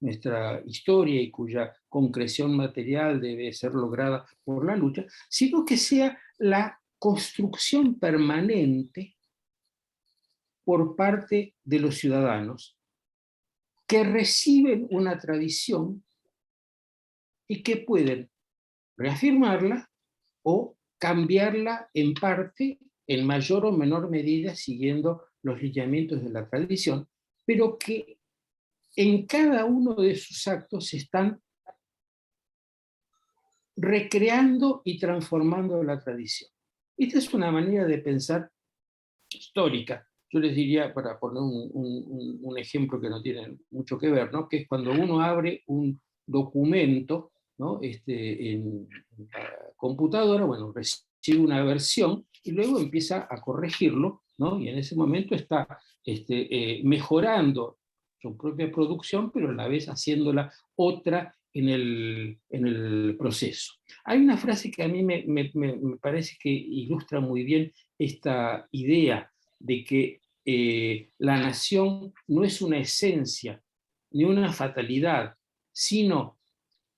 nuestra historia y cuya concreción material debe ser lograda por la lucha, sino que sea la construcción permanente por parte de los ciudadanos que reciben una tradición y que pueden reafirmarla o cambiarla en parte, en mayor o menor medida, siguiendo los lineamientos de la tradición, pero que en cada uno de sus actos están recreando y transformando la tradición. Esta es una manera de pensar histórica. Yo les diría, para poner un ejemplo que no tiene mucho que ver, ¿no? Que es cuando uno abre un documento, ¿no? En la computadora, bueno, recibe una versión y luego empieza a corregirlo, ¿no? Y en ese momento está mejorando su propia producción, pero a la vez haciéndola otra en el proceso. Hay una frase que a mí me parece que ilustra muy bien esta idea de que la nación no es una esencia ni una fatalidad, sino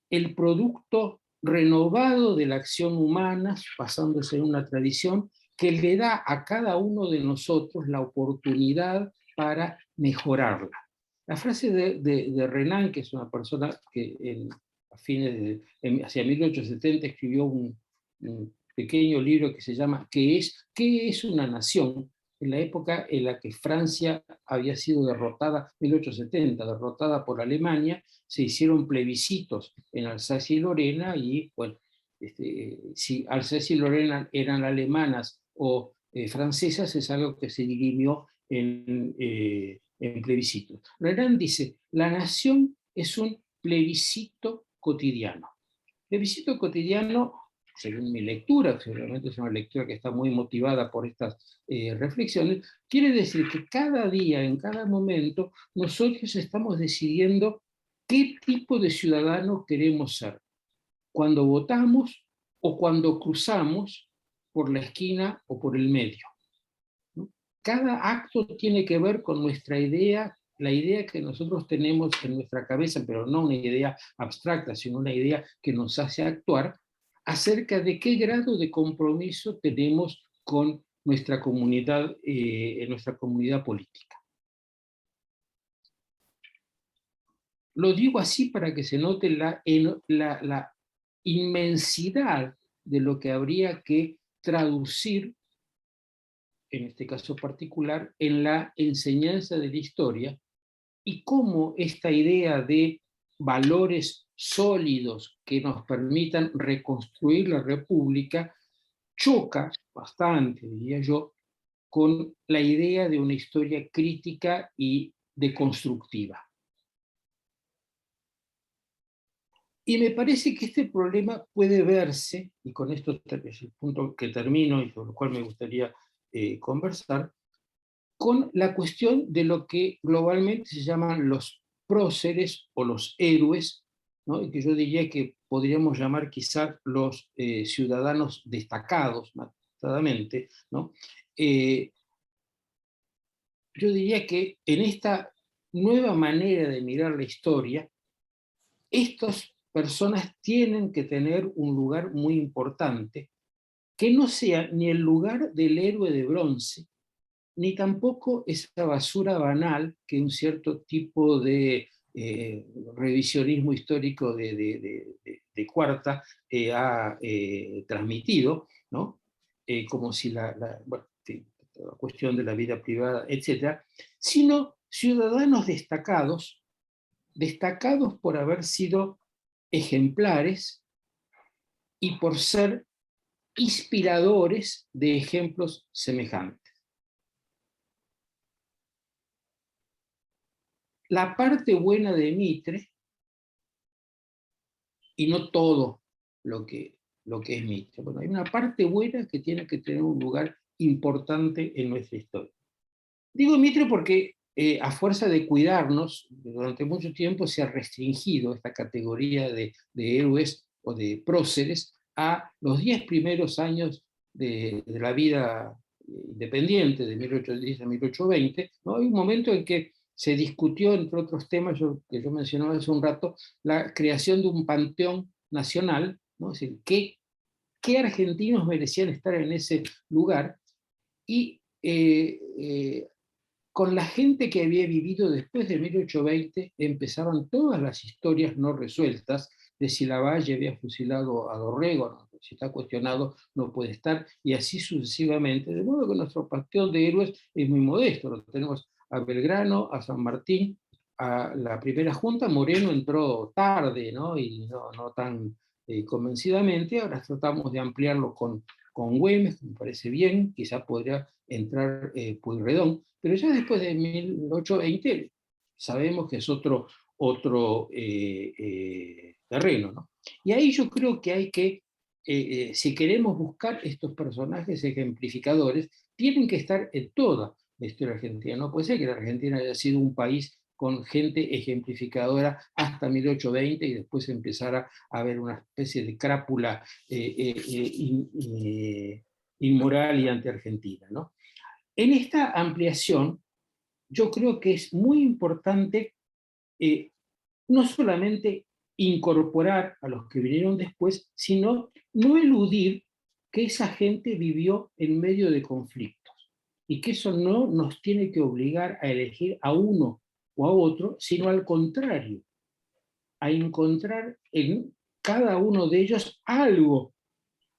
el producto renovado de la acción humana, basándose en una tradición que le da a cada uno de nosotros la oportunidad para mejorarla. La frase de Renan, que es una persona que hacia 1870 escribió un pequeño libro que se llama ¿Qué es una nación?, en la época en la que Francia había sido derrotada, 1870, derrotada por Alemania, se hicieron plebiscitos en Alsacia y Lorena, y bueno, si Alsacia y Lorena eran alemanas o francesas, es algo que se dirimió en plebiscitos. Renan dice, la nación es un plebiscito cotidiano. Plebiscito cotidiano, según mi lectura, seguramente es una lectura que está muy motivada por estas reflexiones, quiere decir que cada día, en cada momento, nosotros estamos decidiendo qué tipo de ciudadano queremos ser, cuando votamos o cuando cruzamos por la esquina o por el medio. Cada acto tiene que ver con nuestra idea, la idea que nosotros tenemos en nuestra cabeza, pero no una idea abstracta, sino una idea que nos hace actuar, acerca de qué grado de compromiso tenemos con nuestra comunidad política. Lo digo así para que se note la inmensidad de lo que habría que traducir, en este caso particular, en la enseñanza de la historia, y cómo esta idea de valores sólidos que nos permitan reconstruir la República choca bastante, diría yo, con la idea de una historia crítica y deconstructiva. Y me parece que este problema puede verse, y con esto es el punto que termino y sobre el cual me gustaría conversar, con la cuestión de lo que globalmente se llaman los próceres o los héroes, ¿no? Y que yo diría que podríamos llamar quizás los ciudadanos destacados, matadamente, ¿no? Yo diría que en esta nueva manera de mirar la historia, estas personas tienen que tener un lugar muy importante, que no sea ni el lugar del héroe de bronce, ni tampoco esa basura banal que un cierto tipo de revisionismo histórico de Cuarta ha transmitido, ¿no? Como si la cuestión de la vida privada, etc., sino ciudadanos destacados por haber sido ejemplares y por ser inspiradores de ejemplos semejantes. La parte buena de Mitre, y no todo lo que es Mitre, bueno, hay una parte buena que tiene que tener un lugar importante en nuestra historia. Digo Mitre porque a fuerza de cuidarnos, durante mucho tiempo se ha restringido esta categoría de héroes o de próceres a los 10 primeros años de la vida independiente de 1810 a 1820, ¿no? Hay un momento en que se discutió, entre otros temas que yo mencionaba hace un rato, la creación de un panteón nacional, ¿no? Es decir, ¿qué argentinos merecían estar en ese lugar? Y con la gente que había vivido después de 1820 empezaban todas las historias no resueltas de si Lavalle había fusilado a Dorrego, ¿no? Si está cuestionado no puede estar, y así sucesivamente, de modo que nuestro panteón de héroes es muy modesto. Lo tenemos a Belgrano, a San Martín, a la primera junta. Moreno entró tarde, ¿no? Y no tan convencidamente. Ahora tratamos de ampliarlo con Güemes, me parece bien, quizá podría entrar Pueyrredón, pero ya después de 1820 sabemos que es otro terreno, ¿no? Y ahí yo creo que hay que, si queremos buscar estos personajes ejemplificadores, tienen que estar en toda la historia argentina. No puede ser que la Argentina haya sido un país con gente ejemplificadora hasta 1820 y después empezara a haber una especie de crápula inmoral y anti-argentina, ¿no? En esta ampliación, yo creo que es muy importante no solamente incorporar a los que vinieron después, sino no eludir que esa gente vivió en medio de conflictos y que eso no nos tiene que obligar a elegir a uno o a otro, sino al contrario, a encontrar en cada uno de ellos algo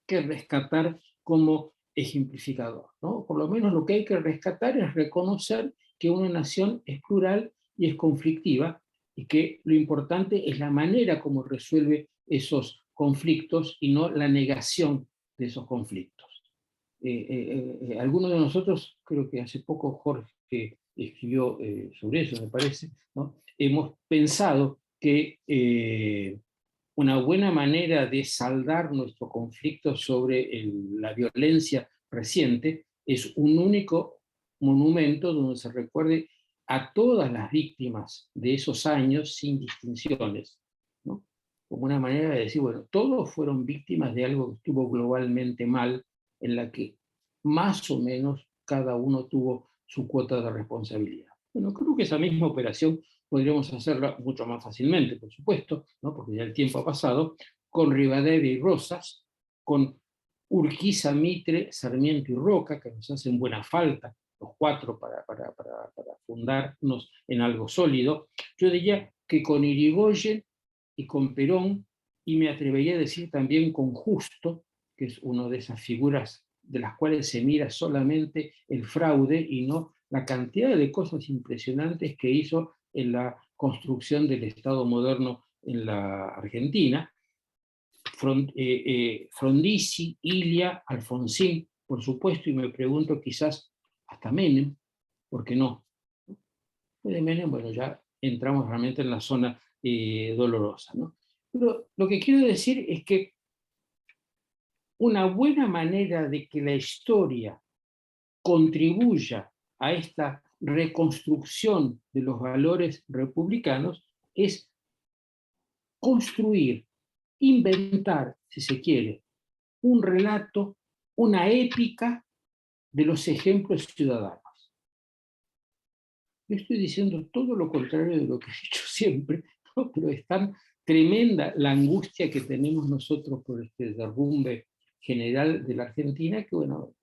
que rescatar como ejemplificador, ¿no? Por lo menos lo que hay que rescatar es reconocer que una nación es plural y es conflictiva, y que lo importante es la manera como resuelve esos conflictos y no la negación de esos conflictos. Algunos de nosotros, creo que hace poco Jorge escribió sobre eso, me parece, ¿no? Hemos pensado que una buena manera de saldar nuestro conflicto sobre la violencia reciente es un único monumento donde se recuerde a todas las víctimas de esos años sin distinciones, ¿no? Como una manera de decir, bueno, todos fueron víctimas de algo que estuvo globalmente mal, en la que más o menos cada uno tuvo su cuota de responsabilidad. Bueno, creo que esa misma operación podríamos hacerla mucho más fácilmente, por supuesto, ¿no? Porque ya el tiempo ha pasado, con Rivadavia y Rosas, con Urquiza, Mitre, Sarmiento y Roca, que nos hacen buena falta, los cuatro, para fundarnos en algo sólido. Yo diría que con Irigoyen y con Perón, y me atrevería a decir también con Justo, que es una de esas figuras de las cuales se mira solamente el fraude y no la cantidad de cosas impresionantes que hizo en la construcción del Estado moderno en la Argentina. Frondizi, Ilia, Alfonsín, por supuesto, y me pregunto quizás hasta Menem, ¿por qué no? De Menem, bueno, ya entramos realmente en la zona dolorosa, ¿no? Pero lo que quiero decir es que una buena manera de que la historia contribuya a esta reconstrucción de los valores republicanos es construir, inventar, si se quiere, un relato, una épica de los ejemplos ciudadanos. Yo estoy diciendo todo lo contrario de lo que he dicho siempre, ¿no? Pero es tan tremenda la angustia que tenemos nosotros por este derrumbe general de la Argentina que, bueno,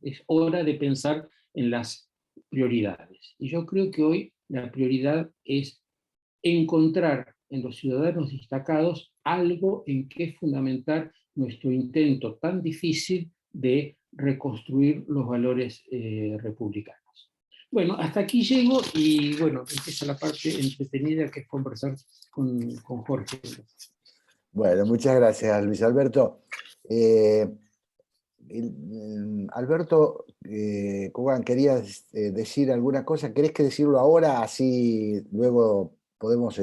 es hora de pensar en las prioridades. Y yo creo que hoy la prioridad es encontrar en los ciudadanos destacados algo en que fundamentar nuestro intento tan difícil de reconstruir los valores republicanos. Bueno, hasta aquí llego y bueno, empieza la parte entretenida que es conversar con Jorge. Bueno, muchas gracias, Luis Alberto. Alberto Cogán, ¿querías decir alguna cosa? ¿Querés que decirlo ahora? Así luego podemos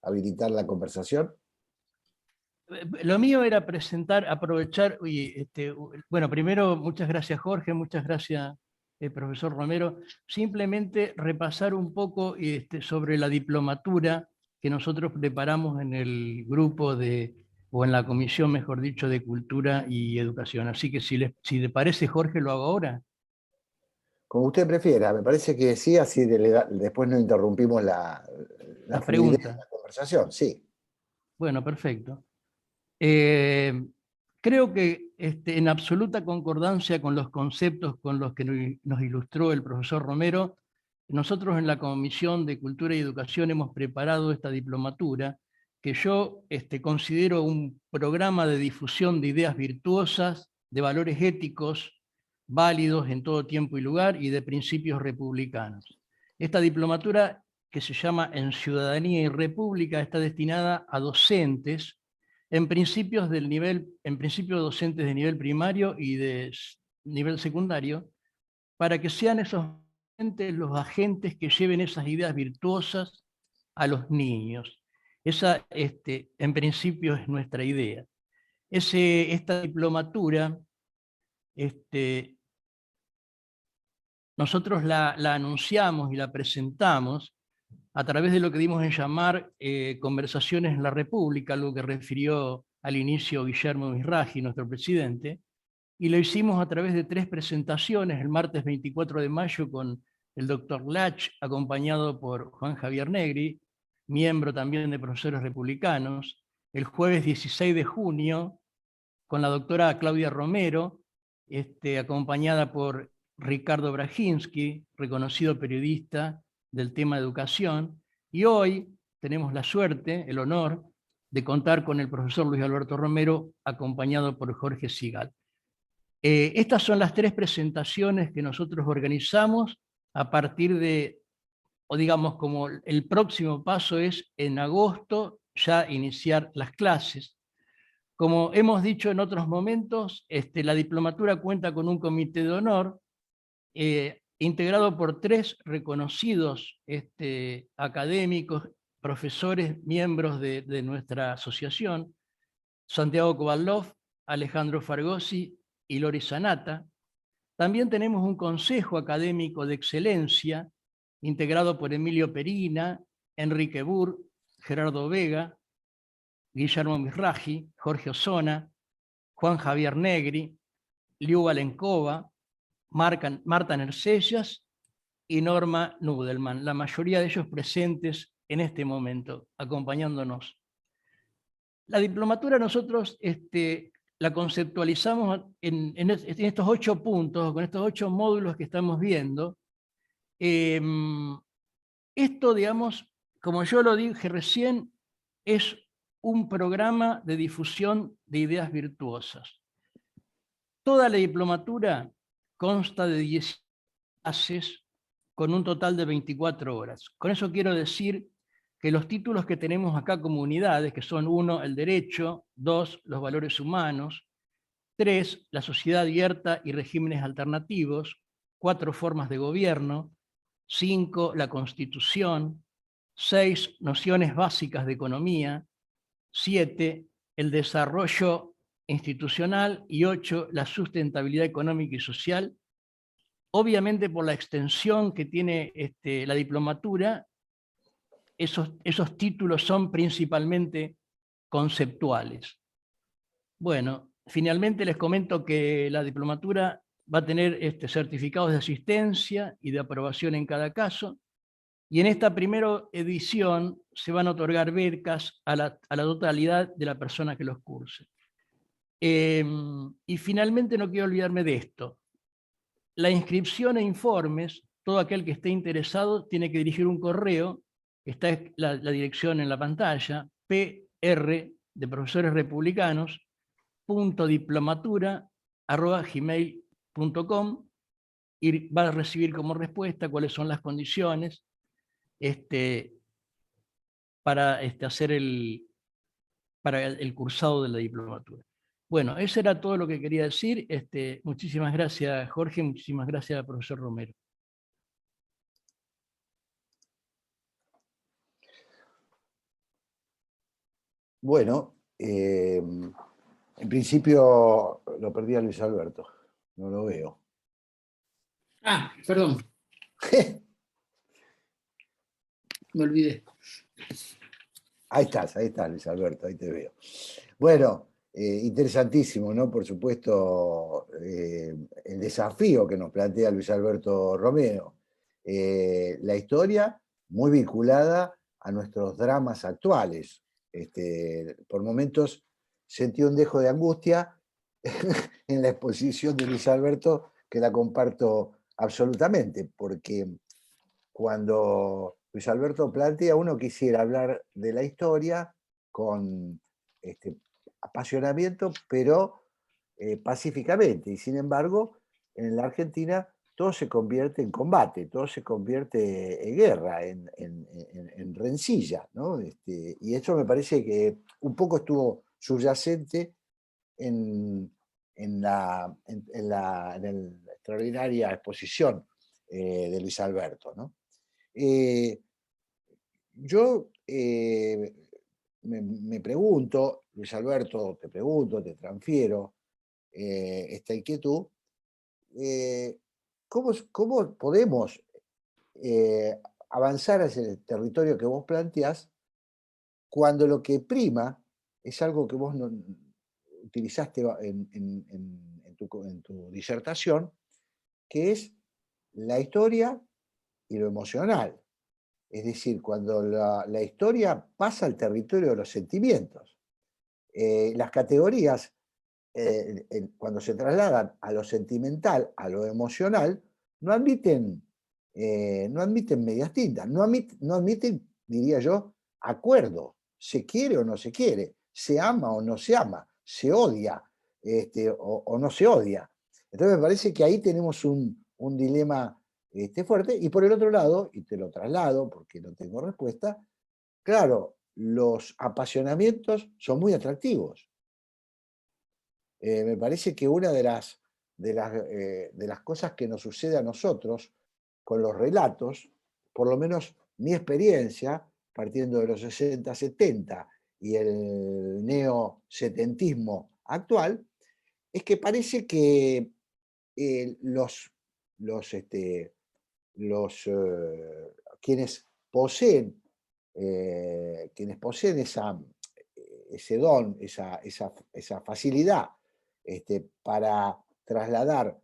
habilitar la conversación. Lo mío era presentar, aprovechar, bueno, primero muchas gracias Jorge, muchas gracias profesor Romero, simplemente repasar un poco sobre la diplomatura que nosotros preparamos en el grupo o en la comisión, mejor dicho, de Cultura y Educación. Así que si le parece, Jorge, lo hago ahora. Como usted prefiera, me parece que sí, así después no interrumpimos la La fluidez de pregunta. la conversación, sí. Bueno, perfecto. Creo que en absoluta concordancia con los conceptos con los que nos ilustró el profesor Romero, nosotros en la Comisión de Cultura y Educación hemos preparado esta diplomatura que yo considero un programa de difusión de ideas virtuosas, de valores éticos válidos en todo tiempo y lugar y de principios republicanos. Esta diplomatura, que se llama En Ciudadanía y República, está destinada a docentes, en principio docentes de nivel primario y de nivel secundario, para que sean esos docentes los agentes que lleven esas ideas virtuosas a los niños. Esa, en principio, es nuestra idea. Esta diplomatura, nosotros la anunciamos y la presentamos a través de lo que dimos en llamar Conversaciones en la República, algo que refirió al inicio Guillermo Misragi, nuestro presidente, y lo hicimos a través de 3 presentaciones, el martes 24 de mayo con el doctor Lach, acompañado por Juan Javier Negri, miembro también de Profesores Republicanos, el jueves 16 de junio con la doctora Claudia Romero, acompañada por Ricardo Brajinski, reconocido periodista del tema educación, y hoy tenemos la suerte, el honor, de contar con el profesor Luis Alberto Romero, acompañado por Jorge Sigal. Estas son las 3 presentaciones que nosotros organizamos a partir de, o digamos como el próximo paso es en agosto ya iniciar las clases. Como hemos dicho en otros momentos, la diplomatura cuenta con un comité de honor integrado por 3 reconocidos académicos, profesores, miembros de nuestra asociación, Santiago Kovalov, Alejandro Fargosi y Lori Sanata. También tenemos un consejo académico de excelencia integrado por Emilio Perina, Enrique Burr, Gerardo Vega, Guillermo Misragi, Jorge Osona, Juan Javier Negri, Liu Valenkova, Marta Nercellas y Norma Nudelman, la mayoría de ellos presentes en este momento, acompañándonos. La diplomatura nosotros la conceptualizamos en estos 8 puntos, con estos 8 módulos que estamos viendo. Esto, digamos, como yo lo dije recién, es un programa de difusión de ideas virtuosas. Toda la diplomatura consta de 10 clases con un total de 24 horas. Con eso quiero decir que los títulos que tenemos acá como unidades, que son 1, el derecho, 2, los valores humanos, 3, la sociedad abierta y regímenes alternativos, 4, formas de gobierno, 5, la constitución, 6, nociones básicas de economía, 7, el desarrollo institucional y 8, la sustentabilidad económica y social. Obviamente por la extensión que tiene la diplomatura, esos títulos son principalmente conceptuales. Bueno, finalmente les comento que la diplomatura va a tener certificados de asistencia y de aprobación en cada caso, y en esta primera edición se van a otorgar becas a la totalidad de la persona que los curse. Y finalmente no quiero olvidarme de esto. La inscripción e informes, todo aquel que esté interesado tiene que dirigir un correo, está la dirección en la pantalla, pr de profesores republicanos, .diplomatura@gmail.com, y va a recibir como respuesta cuáles son las condiciones para hacer para el cursado de la diplomatura. Bueno, eso era todo lo que quería decir. Muchísimas gracias, Jorge, muchísimas gracias, profesor Romero. Bueno, en principio lo perdí a Luis Alberto, no lo veo. Ah, perdón. Me olvidé. Ahí estás, Luis Alberto, ahí te veo. Bueno, Interesantísimo, ¿no? Por supuesto, el desafío que nos plantea Luis Alberto Romero. La historia muy vinculada a nuestros dramas actuales. Por momentos sentí un dejo de angustia en la exposición de Luis Alberto, que la comparto absolutamente, porque cuando Luis Alberto plantea, uno quisiera hablar de la historia con apasionamiento, pero pacíficamente. Y sin embargo, en la Argentina todo se convierte en combate, todo se convierte en guerra, en rencilla, ¿no? Y eso me parece que un poco estuvo subyacente en la extraordinaria exposición de Luis Alberto, ¿no? Yo me pregunto, Luis Alberto, te pregunto, te transfiero esta inquietud, ¿cómo podemos avanzar hacia el territorio que vos planteás cuando lo que prima es algo que vos utilizaste en tu disertación, que es la historia y lo emocional? Es decir, cuando la historia pasa al territorio de los sentimientos. Las categorías, cuando se trasladan a lo sentimental, a lo emocional, no admiten medias tintas, no admiten, diría yo, acuerdo. Se quiere o no se quiere, se ama o no se ama, se odia o no se odia. Entonces me parece que ahí tenemos un dilema fuerte. Y por el otro lado, y te lo traslado porque no tengo respuesta, claro, los apasionamientos son muy atractivos. Me parece que una de las cosas que nos sucede a nosotros con los relatos, por lo menos mi experiencia, partiendo de los 60, 70 y el neosetentismo actual, es que parece que quienes poseen ese don, esa facilidad para trasladar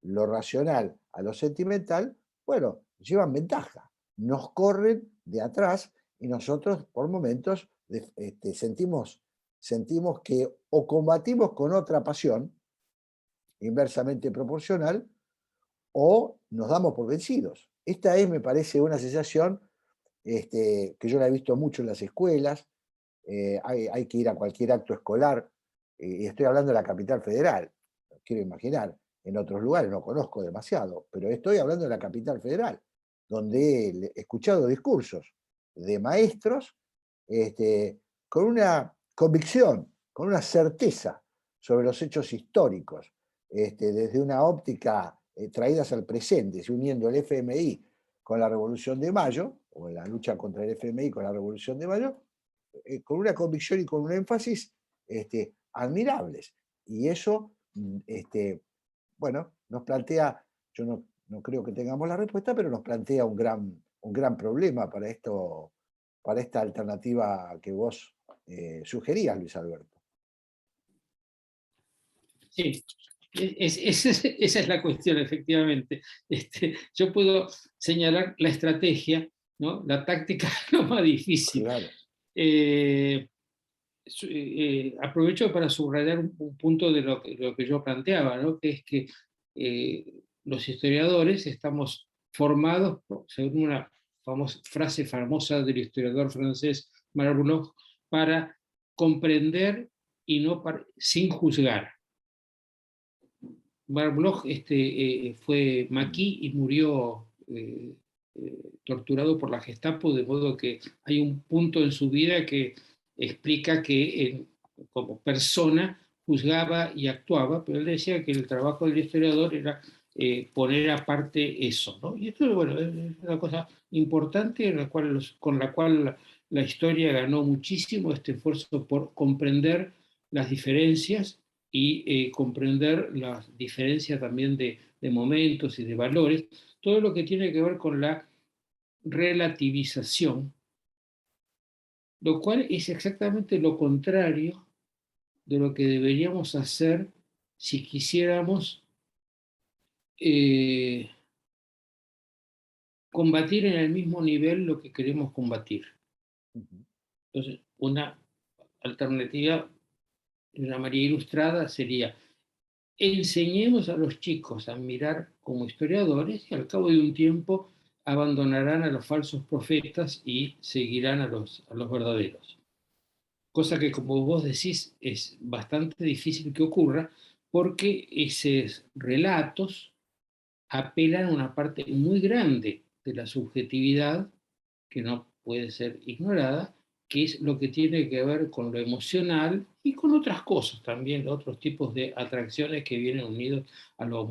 lo racional a lo sentimental, bueno, llevan ventaja, nos corren de atrás y nosotros por momentos sentimos que o combatimos con otra pasión, inversamente proporcional, o nos damos por vencidos. Esta es, me parece, una sensación que yo la he visto mucho en las escuelas. Hay que ir a cualquier acto escolar, y estoy hablando de la capital federal, quiero imaginar, en otros lugares no conozco demasiado, pero estoy hablando de la capital federal, donde he escuchado discursos de maestros con una convicción, con una certeza sobre los hechos históricos, desde una óptica traídas al presente, uniendo el FMI con la Revolución de Mayo, o la lucha contra el FMI con la Revolución de Mayo, con una convicción y con un énfasis admirables. Y eso, bueno, nos plantea, yo no creo que tengamos la respuesta, pero nos plantea un gran problema para esta alternativa que vos sugerías, Luis Alberto. Sí, esa es la cuestión, efectivamente. Yo puedo señalar la estrategia, ¿no? La táctica es lo más difícil. Claro. Aprovecho para subrayar un punto de lo que yo planteaba, ¿no? Que es que los historiadores estamos formados, según una frase famosa del historiador francés Marbulloch, para comprender y no sin juzgar. Marbulloch fue maquis y murió torturado por la Gestapo, de modo que hay un punto en su vida que explica que como persona juzgaba y actuaba, pero él decía que el trabajo del historiador era poner aparte eso, ¿no? Y esto, bueno, es una cosa importante con la cual la historia ganó muchísimo, este esfuerzo por comprender las diferencias y comprender las diferencias también de momentos y de valores, todo lo que tiene que ver con la relativización, lo cual es exactamente lo contrario de lo que deberíamos hacer si quisiéramos combatir en el mismo nivel lo que queremos combatir. Entonces, una alternativa, una María Ilustrada, sería: enseñemos a los chicos a mirar como historiadores y al cabo de un tiempo abandonarán a los falsos profetas y seguirán a los verdaderos. Cosa que, como vos decís, es bastante difícil que ocurra, porque esos relatos apelan a una parte muy grande de la subjetividad que no puede ser ignorada, que es lo que tiene que ver con lo emocional y con otras cosas también, otros tipos de atracciones que vienen unidos a lo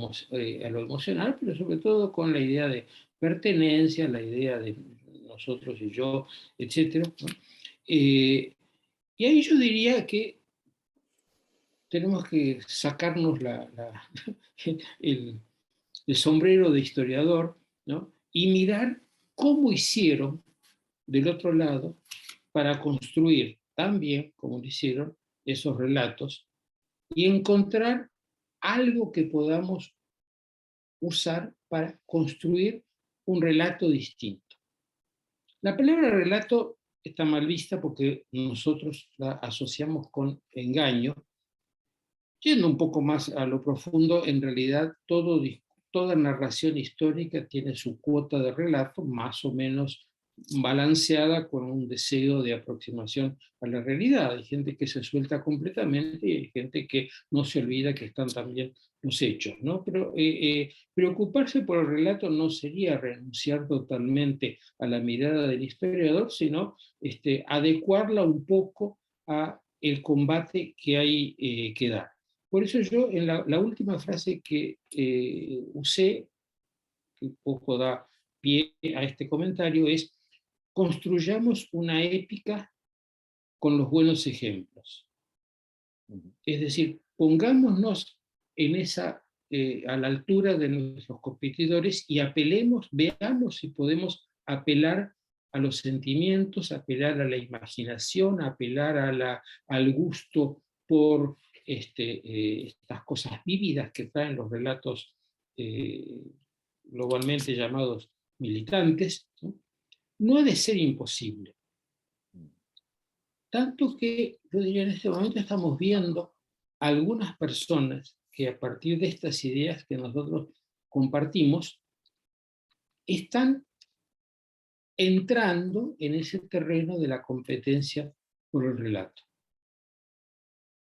emocional, pero sobre todo con la idea de pertenencia, la idea de nosotros y yo, etc. ¿no? Y ahí yo diría que tenemos que sacarnos el sombrero de historiador, ¿no? Y mirar cómo hicieron del otro lado para construir tan bien como lo hicieron esos relatos y encontrar algo que podamos usar para construir un relato distinto. La palabra relato está mal vista porque nosotros la asociamos con engaño. Yendo un poco más a lo profundo, en realidad toda narración histórica tiene su cuota de relato más o menos balanceada con un deseo de aproximación a la realidad. Hay gente que se suelta completamente y hay gente que no se olvida que están también los hechos, ¿no? Pero preocuparse por el relato no sería renunciar totalmente a la mirada del historiador, sino adecuarla un poco a el combate que hay que dar. Por eso yo, en la última frase que usé, que un poco da pie a este comentario, es: construyamos una épica con los buenos ejemplos. Es decir, pongámonos a la altura de nuestros competidores y apelemos, veamos si podemos apelar a los sentimientos, apelar a la imaginación, apelar al gusto por estas cosas vívidas que traen los relatos globalmente llamados militantes. No ha de ser imposible. Tanto que, yo diría, en este momento estamos viendo algunas personas que, a partir de estas ideas que nosotros compartimos, están entrando en ese terreno de la competencia por el relato.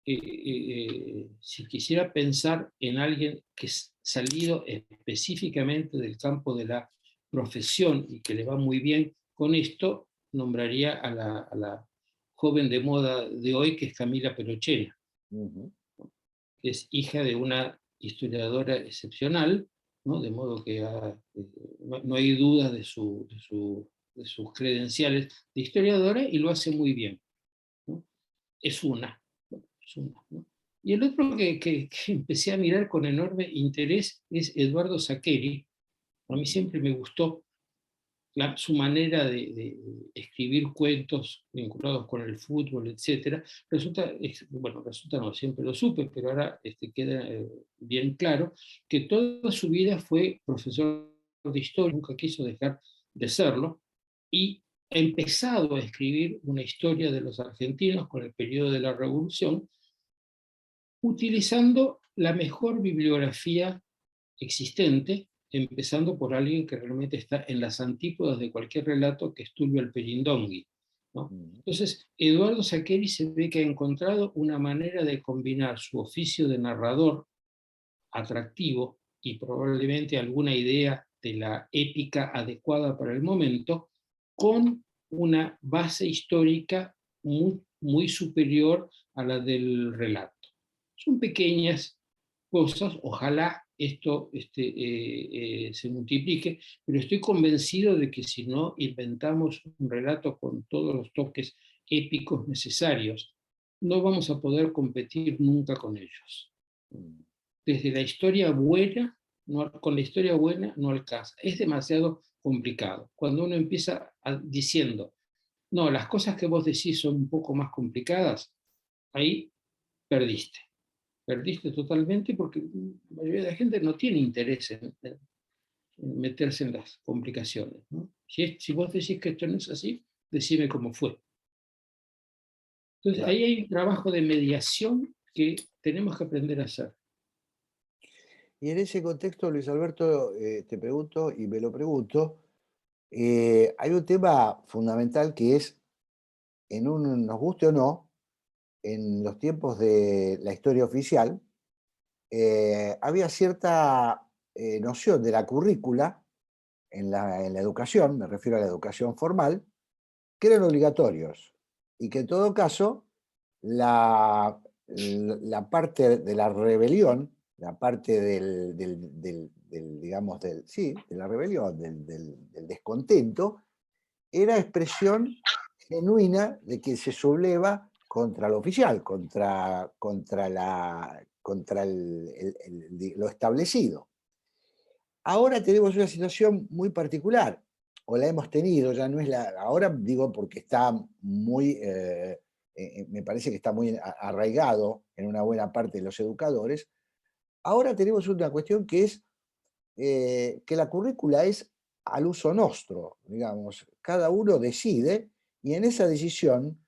Si quisiera pensar en alguien que es salido específicamente del campo de la profesión y que le va muy bien con esto, nombraría a la joven de moda de hoy, que es Camila Perochena, que es hija de una historiadora excepcional, ¿no? De modo que no hay duda de sus credenciales de historiadora, y lo hace muy bien, ¿no? Es una. ¿no? Y el otro que empecé a mirar con enorme interés es Eduardo Sacheri. A mí siempre me gustó su manera de escribir cuentos vinculados con el fútbol, etc. Resulta no, siempre lo supe, pero ahora queda bien claro que toda su vida fue profesor de historia, nunca quiso dejar de serlo, y ha empezado a escribir una historia de los argentinos con el periodo de la Revolución, utilizando la mejor bibliografía existente, empezando por alguien que realmente está en las antípodas de cualquier relato, que es Tulio Alperindongui, ¿no? Entonces, Eduardo Sacheri se ve que ha encontrado una manera de combinar su oficio de narrador atractivo y probablemente alguna idea de la épica adecuada para el momento, con una base histórica muy, muy superior a la del relato. Son pequeñas cosas, ojalá esto se multiplique, pero estoy convencido de que si no inventamos un relato con todos los toques épicos necesarios, no vamos a poder competir nunca con ellos. Desde la historia buena, con la historia buena no alcanza, es demasiado complicado. Cuando uno empieza diciendo, no, las cosas que vos decís son un poco más complicadas, ahí perdiste. Perdiste totalmente porque la mayoría de la gente no tiene interés en meterse en las complicaciones, ¿no? Si vos decís que esto no es así, decime cómo fue. Entonces, Claro. ahí hay un trabajo de mediación que tenemos que aprender a hacer. Y en ese contexto, Luis Alberto, te pregunto y me lo pregunto, hay un tema fundamental que es, nos guste o no, en los tiempos de la historia oficial, había cierta noción de la currícula en la educación, me refiero a la educación formal, que eran obligatorios y que en todo caso la parte de la rebelión, la parte digamos, sí, de la rebelión, del descontento, era expresión genuina de que se subleva contra lo oficial, contra lo establecido. Ahora tenemos una situación muy particular, o la hemos tenido, ya no es ahora digo porque está muy, me parece que está muy arraigado en una buena parte de los educadores. Ahora tenemos una cuestión que es que la currícula es al uso nostro, digamos, cada uno decide y en esa decisión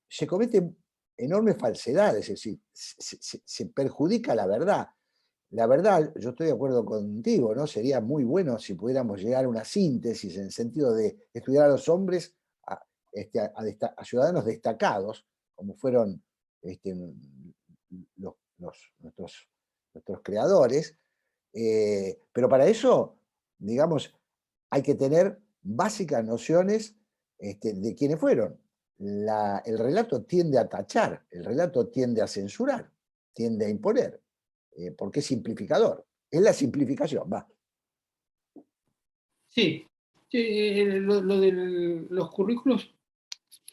se cometen enormes falsedades, es decir, se perjudica la verdad. La verdad, yo estoy de acuerdo contigo, ¿no? Sería muy bueno si pudiéramos llegar a una síntesis en el sentido de estudiar a los hombres, a ciudadanos destacados, como fueron nuestros creadores, pero para eso, digamos, hay que tener básicas nociones de quiénes fueron. El relato tiende a tachar, el relato tiende a censurar, tiende a imponer, porque es simplificador. Es la simplificación, va. Sí, lo de los currículos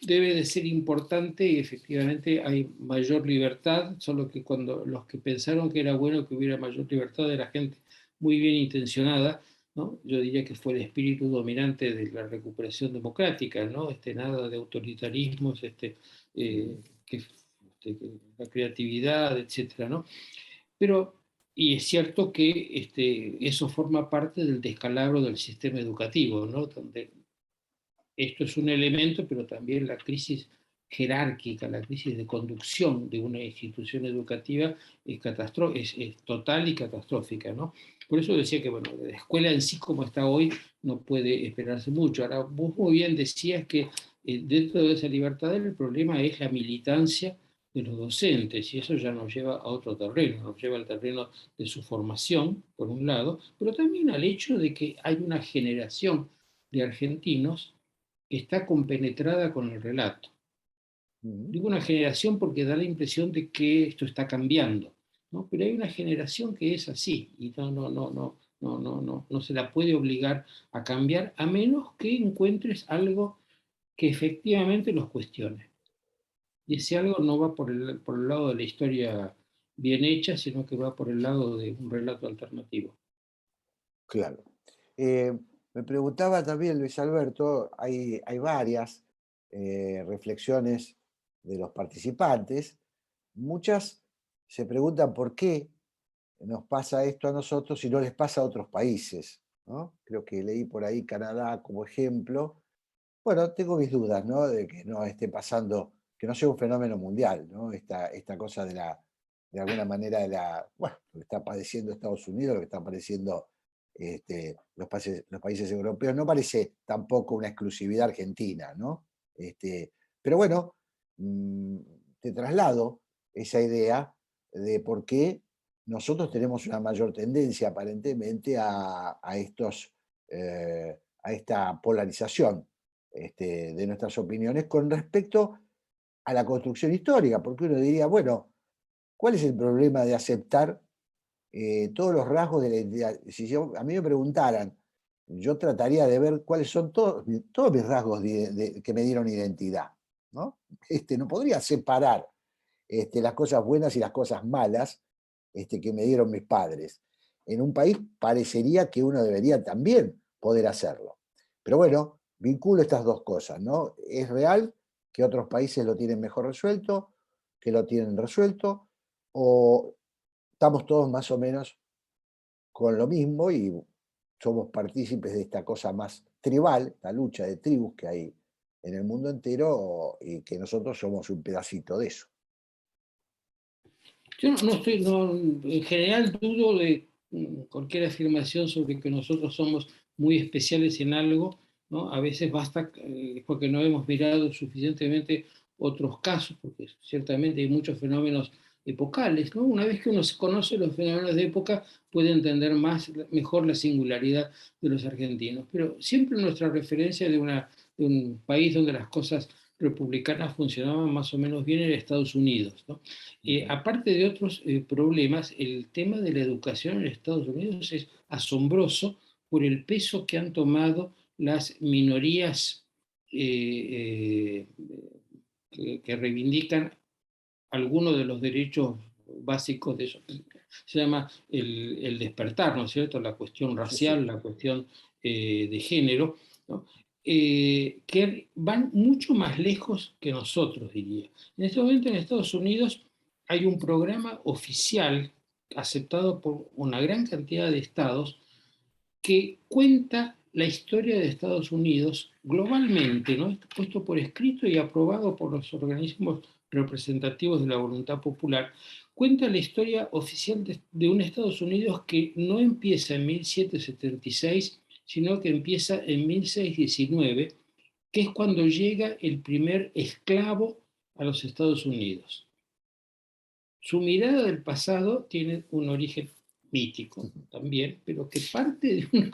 debe de ser importante y efectivamente hay mayor libertad, solo que cuando los que pensaron que era bueno que hubiera mayor libertad era gente muy bien intencionada, ¿no? Yo diría que fue el espíritu dominante de la recuperación democrática, ¿no? Nada de autoritarismos, la creatividad, etcétera, ¿no? Pero, y es cierto que eso forma parte del descalabro del sistema educativo, ¿no? Donde esto es un elemento, pero también la crisis jerárquica, la crisis de conducción de una institución educativa es total y catastrófica, ¿no? Por eso decía que, bueno, la escuela en sí como está hoy no puede esperarse mucho. Ahora, vos muy bien decías que dentro de esa libertad el problema es la militancia de los docentes, y eso ya nos lleva a otro terreno, nos lleva al terreno de su formación, por un lado, pero también al hecho de que hay una generación de argentinos que está compenetrada con el relato. Digo una generación porque da la impresión de que esto está cambiando, ¿no? Pero hay una generación que es así y no se la puede obligar a cambiar a menos que encuentres algo que efectivamente los cuestione. Y ese algo no va por el lado de la historia bien hecha, sino que va por el lado de un relato alternativo. Claro. Me preguntaba también, Luis Alberto, hay varias reflexiones de los participantes. Muchas se preguntan por qué nos pasa esto a nosotros y no les pasa a otros países, ¿no? Creo que leí por ahí Canadá como ejemplo. Bueno, tengo mis dudas, ¿no? De que no esté pasando, que no sea un fenómeno mundial, ¿no? Esta cosa de alguna manera, bueno, lo que está padeciendo Estados Unidos, lo que están padeciendo los países europeos, no parece tampoco una exclusividad argentina, ¿no? Pero bueno, te traslado esa idea de por qué nosotros tenemos una mayor tendencia aparentemente a esta polarización de nuestras opiniones con respecto a la construcción histórica, porque uno diría, bueno, ¿cuál es el problema de aceptar todos los rasgos de la identidad? Si a mí me preguntaran, yo trataría de ver cuáles son todos mis rasgos que me dieron identidad, ¿no? No podría separar las cosas buenas y las cosas malas que me dieron mis padres. En un país parecería que uno debería también poder hacerlo. Pero bueno, vinculo estas dos cosas, ¿no? Es real que otros países lo tienen mejor resuelto, que lo tienen resuelto, o estamos todos más o menos con lo mismo y somos partícipes de esta cosa más tribal, la lucha de tribus que hay en el mundo entero y que nosotros somos un pedacito de eso. Yo en general dudo de cualquier afirmación sobre que nosotros somos muy especiales en algo, ¿no? A veces basta porque no hemos mirado suficientemente otros casos, porque ciertamente hay muchos fenómenos epocales, ¿no? Una vez que uno conoce los fenómenos de época, puede entender mejor la singularidad de los argentinos. Pero siempre nuestra referencia de un país donde las cosas republicanas funcionaban más o menos bien era Estados Unidos, ¿no? Aparte de otros problemas, el tema de la educación en Estados Unidos es asombroso por el peso que han tomado las minorías que reivindican algunos de los derechos básicos de eso. Se llama el despertar, ¿no es cierto? La cuestión racial, la cuestión de género, ¿no? Que van mucho más lejos que nosotros, diría. En este momento en Estados Unidos hay un programa oficial aceptado por una gran cantidad de estados que cuenta la historia de Estados Unidos globalmente, ¿no? Puesto por escrito y aprobado por los organismos representativos de la voluntad popular, cuenta la historia oficial de un Estados Unidos que no empieza en 1776, sino que empieza en 1619, que es cuando llega el primer esclavo a los Estados Unidos. Su mirada del pasado tiene un origen mítico también, pero que parte de un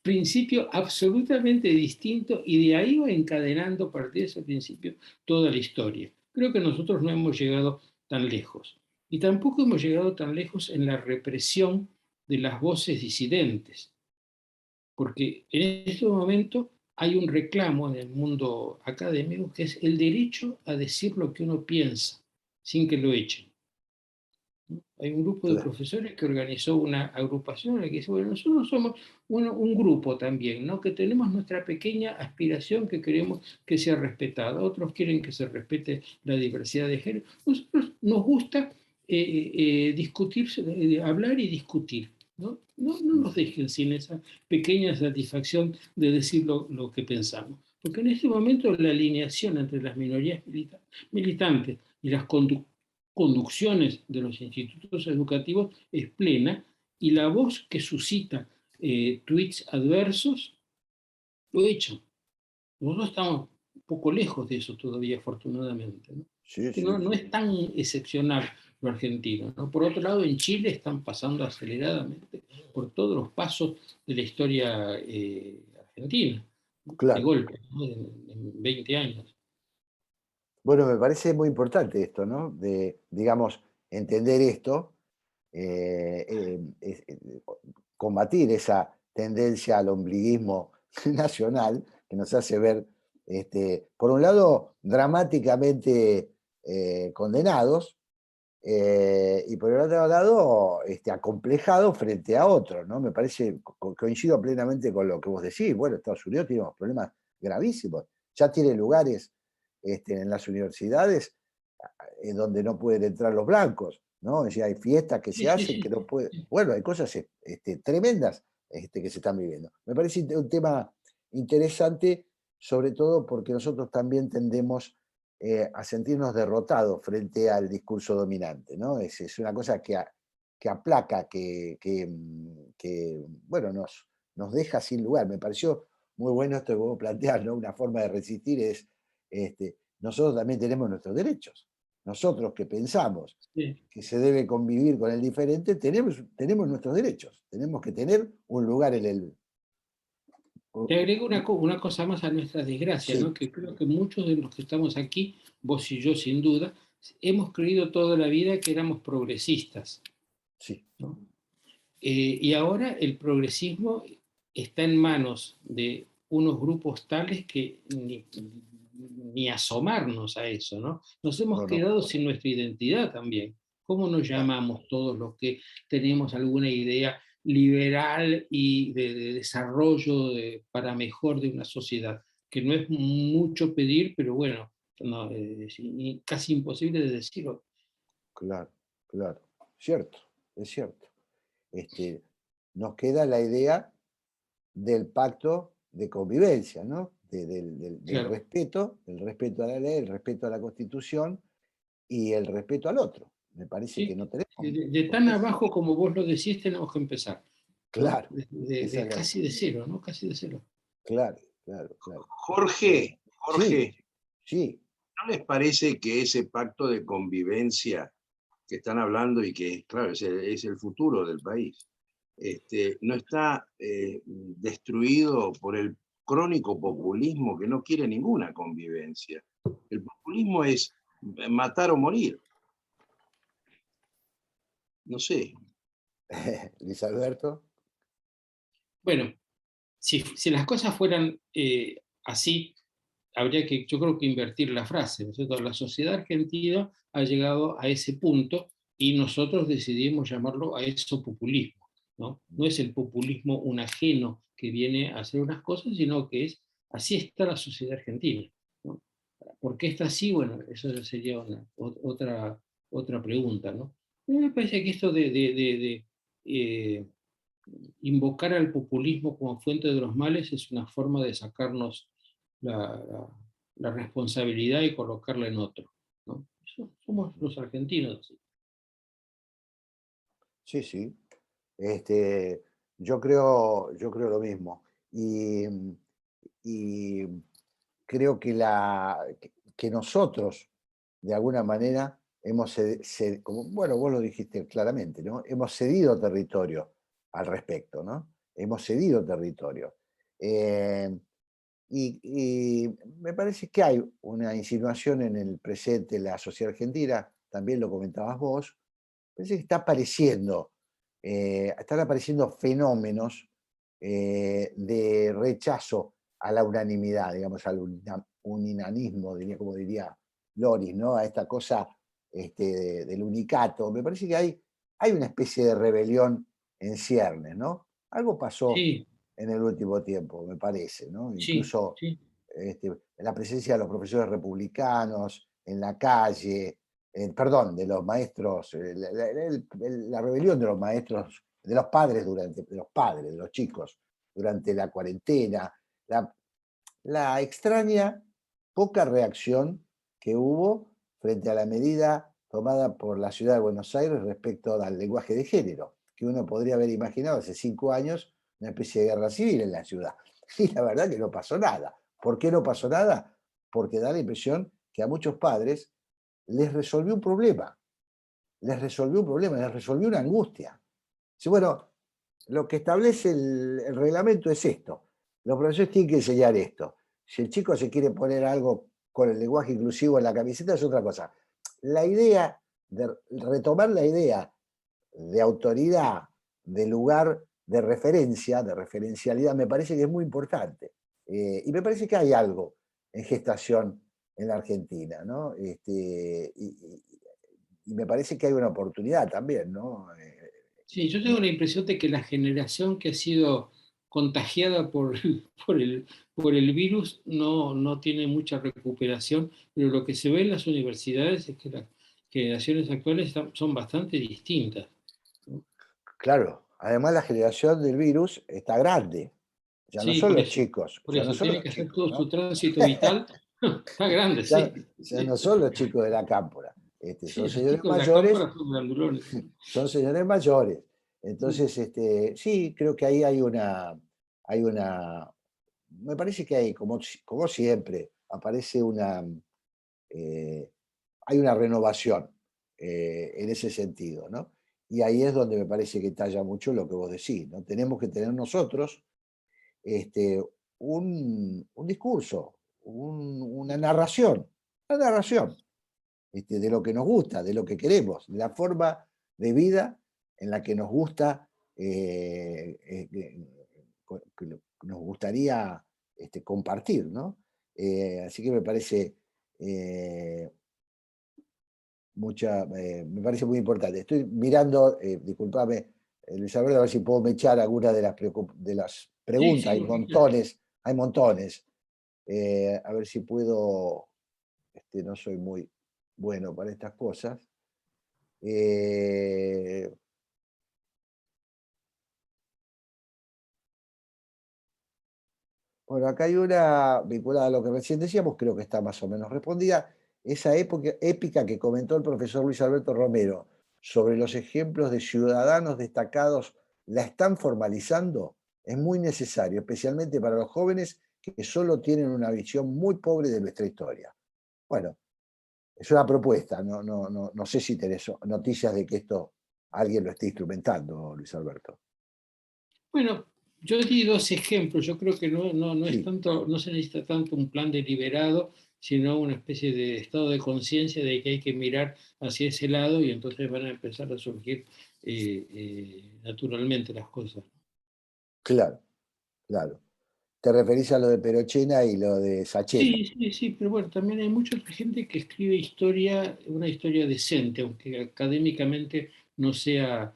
principio absolutamente distinto y de ahí va encadenando a partir de ese principio toda la historia. Creo que nosotros no hemos llegado tan lejos y tampoco hemos llegado tan lejos en la represión de las voces disidentes, porque en este momento hay un reclamo en el mundo académico que es el derecho a decir lo que uno piensa sin que lo echen. Hay un grupo de profesores que organizó una agrupación en la que dice, bueno, nosotros somos un grupo también, ¿no? Que tenemos nuestra pequeña aspiración que queremos que sea respetada. Otros quieren que se respete la diversidad de género. Nosotros nos gusta discutir, hablar y discutir. ¿No? No nos dejen sin esa pequeña satisfacción de decir lo que pensamos. Porque en este momento la alineación entre las minorías militantes y las conducciones de los institutos educativos es plena y la voz que suscita tweets adversos lo echan. Nosotros estamos un poco lejos de eso todavía, afortunadamente, ¿no? Sí, Que sí, no es tan excepcional lo argentino, ¿no? Por otro lado, en Chile están pasando aceleradamente por todos los pasos de la historia argentina, ¿no? De claro. golpe, ¿no? En 20 años. Bueno, me parece muy importante esto, ¿no? De, digamos, entender esto, combatir esa tendencia al ombliguismo nacional que nos hace ver, por un lado, dramáticamente condenados, y por el otro lado, acomplejado frente a otros, ¿no? Me parece, coincido plenamente con lo que vos decís. Bueno, Estados Unidos tiene unos problemas gravísimos. Ya tiene lugares en las universidades en donde no pueden entrar los blancos, ¿no? Es decir, hay fiestas que se hacen que no pueden. Bueno, hay cosas tremendas que se están viviendo. Me parece un tema interesante, sobre todo porque nosotros también tendemos a sentirnos derrotados frente al discurso dominante, ¿no? Es una cosa que aplaca, bueno, nos deja sin lugar. Me pareció muy bueno esto que vos planteás, ¿no? Una forma de resistir es, nosotros también tenemos nuestros derechos. Nosotros que pensamos que se debe convivir con el diferente, tenemos nuestros derechos. Tenemos que tener un lugar en el... Te agrego una cosa más a nuestra desgracia, Sí. ¿no? Que creo que muchos de los que estamos aquí, vos y yo sin duda, hemos creído toda la vida que éramos progresistas, Sí. ¿no? Y ahora el progresismo está en manos de unos grupos tales que ni asomarnos a eso, ¿no? Nos hemos No, no. quedado sin nuestra identidad también. ¿Cómo nos llamamos todos los que tenemos alguna idea liberal y de desarrollo para mejor de una sociedad? Que no es mucho pedir, pero bueno, no, es casi imposible de decirlo. Claro, claro. Cierto, es cierto. Nos queda la idea del pacto de convivencia, ¿no? Del Claro. respeto, el respeto a la ley, el respeto a la Constitución y el respeto al otro. Me parece que Sí, no tenemos. de tan abajo como vos lo decís, tenemos que empezar, ¿no? Claro, esa es Casi de cero, ¿no? Casi de cero. claro, claro, claro. Jorge, Sí, Jorge, sí. ¿no les parece que ese pacto de convivencia que están hablando y que, claro, es el futuro del país, no está destruido por el crónico populismo que no quiere ninguna convivencia? El populismo es matar o morir. No sé. Luis Alberto. Bueno, si las cosas fueran así, habría que, yo creo que invertir la frase, ¿no es cierto? La sociedad argentina ha llegado a ese punto y nosotros decidimos llamarlo a eso populismo, ¿no? No es el populismo un ajeno que viene a hacer unas cosas, sino que es, así está la sociedad argentina, ¿no? ¿Por qué está así? Bueno, eso ya sería otra pregunta, ¿no? A mí me parece que esto eh, invocar al populismo como fuente de los males es una forma de sacarnos la responsabilidad y colocarla en otro, ¿no? Somos los argentinos. Sí, sí. Yo creo lo mismo. Y creo que nosotros, de alguna manera, como, bueno, vos lo dijiste claramente, ¿no? Hemos cedido territorio al respecto, ¿no? Hemos cedido territorio. Eh, y me parece que hay una insinuación en el presente de la sociedad argentina, también lo comentabas vos, parece que están apareciendo fenómenos de rechazo a la unanimidad, digamos, al uninanismo, como diría Loris, ¿no? A esta cosa del unicato. Me parece que hay una especie de rebelión en ciernes, ¿no? Algo pasó Sí, en el último tiempo, me parece, ¿no? sí, Incluso sí, la presencia de los profesores republicanos en la calle, perdón, de los maestros, la rebelión de los maestros, de los padres de los chicos, durante la cuarentena, la extraña poca reacción que hubo frente a la medida tomada por la ciudad de Buenos Aires respecto al lenguaje de género, que uno podría haber imaginado hace 5 años una especie de guerra civil en la ciudad. Y la verdad que no pasó nada. ¿Por qué no pasó nada? Porque da la impresión que a muchos padres les resolvió un problema, les resolvió una angustia. Dice, bueno, lo que establece el reglamento es esto. Los profesores tienen que enseñar esto. Si el chico se quiere poner algo con el lenguaje inclusivo en la camiseta es otra cosa. La idea de retomar la idea de autoridad, de lugar de referencia, de referencialidad, me parece que es muy importante. Y me parece que hay algo en gestación en la Argentina, ¿no? Y me parece que hay una oportunidad también, ¿no? sí. Yo tengo la impresión de que la generación que ha sido contagiada por el virus no tiene mucha recuperación, pero lo que se ve en las universidades es que las generaciones actuales son bastante distintas, ¿no? Claro, además la generación del virus está grande. Ya no Sí, son los chicos, por ya no eso, son tiene los que hacer chicos, todo su ¿no? tránsito vital, está grande, Ya, sí. ya Sí, no son los chicos de la cámpora. sí, Son los señores chicos de la mayores, cámpora son grandulones. son señores mayores. Entonces, sí, creo que ahí me parece que hay, como siempre, eh, hay una renovación en ese sentido, ¿no? Y ahí es donde me parece que talla mucho lo que vos decís, ¿no? Tenemos que tener nosotros este, un discurso, una narración de lo que nos gusta, de lo que queremos, de la forma de vida en la que nos gusta, que nos gustaría compartir, ¿no? Así que me parece me parece muy importante. Estoy mirando, discúlpame, Luis Alberto, a ver si puedo mechar alguna de las Sí, preguntas, sí, lo que quieras. hay montones. A ver si puedo, no soy muy bueno para estas cosas. Eh, bueno, acá hay una vinculada a lo que recién decíamos, creo que está más o menos respondida. Esa época, épica que comentó el profesor Luis Alberto Romero sobre los ejemplos de ciudadanos destacados, la están formalizando, es muy necesario, especialmente para los jóvenes que solo tienen una visión muy pobre de nuestra historia. Bueno, es una propuesta, no sé si tenés noticias de que esto alguien lo esté instrumentando, Luis Alberto. Bueno, yo di dos ejemplos. Yo creo que no es Sí, tanto, no se necesita tanto un plan deliberado, sino una especie de estado de conciencia de que hay que mirar hacia ese lado y entonces van a empezar a surgir naturalmente las cosas. claro, claro. Te referís a lo de Perochena y lo de Sacheri. Sí, sí, sí, pero bueno, también hay mucha otra gente que escribe historia, una historia decente, aunque académicamente no sea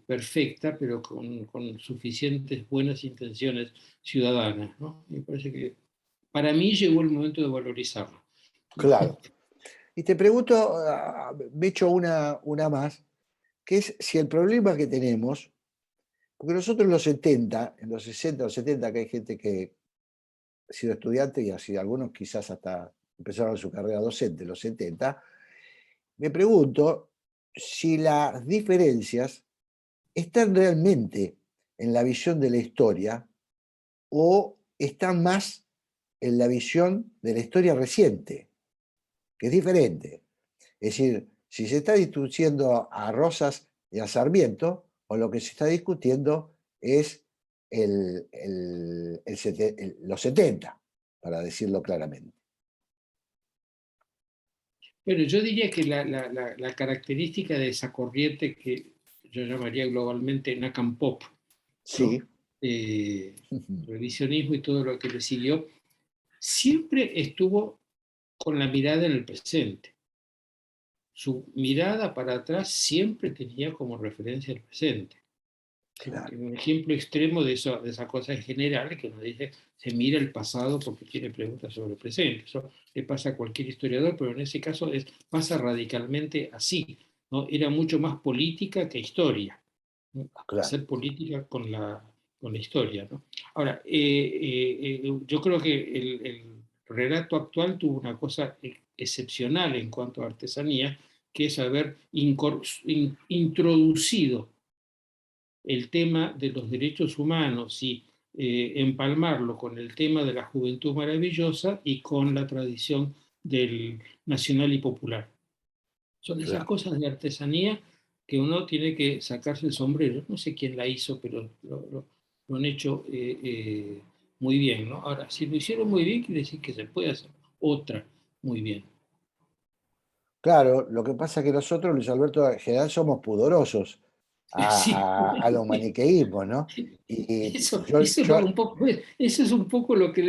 perfecta, pero con suficientes buenas intenciones ciudadanas, ¿no? Me parece que para mí llegó el momento de valorizarlo. Claro. Y te pregunto, me echo una más, que es si el problema que tenemos, porque nosotros en los 70, en los 60, los 70, que hay gente que ha sido estudiante y así, algunos quizás hasta empezaron su carrera docente en los 70, me pregunto si las diferencias están realmente en la visión de la historia o están más en la visión de la historia reciente, que es diferente. Es decir, si se está discutiendo a Rosas y a Sarmiento, o lo que se está discutiendo es los 70, para decirlo claramente. Bueno, yo diría que la característica de esa corriente que yo llamaría globalmente Nakam Pop, Sí. ¿no? Revisionismo y todo lo que le siguió, siempre estuvo con la mirada en el presente. Su mirada para atrás siempre tenía como referencia el presente. Claro. Un ejemplo extremo de esa cosa en general que nos dice se mira el pasado porque tiene preguntas sobre el presente. Eso le pasa a cualquier historiador, pero en ese caso pasa radicalmente así, ¿no? Era mucho más política que historia, ¿no? Claro. Hacer política con la historia, ¿no? Ahora, yo creo que el relato actual tuvo una cosa excepcional en cuanto a artesanía, que es haber introducido el tema de los derechos humanos y empalmarlo con el tema de la juventud maravillosa y con la tradición del nacional y popular. Son esas Claro. cosas de artesanía que uno tiene que sacarse el sombrero. No sé quién la hizo, pero lo han hecho muy bien, ¿no? Ahora, si lo hicieron muy bien, quiere decir que se puede hacer otra muy bien. Claro, lo que pasa es que nosotros, Luis Alberto, en general somos pudorosos Sí. a los maniqueísmos, ¿no? Y Eso es un poco lo que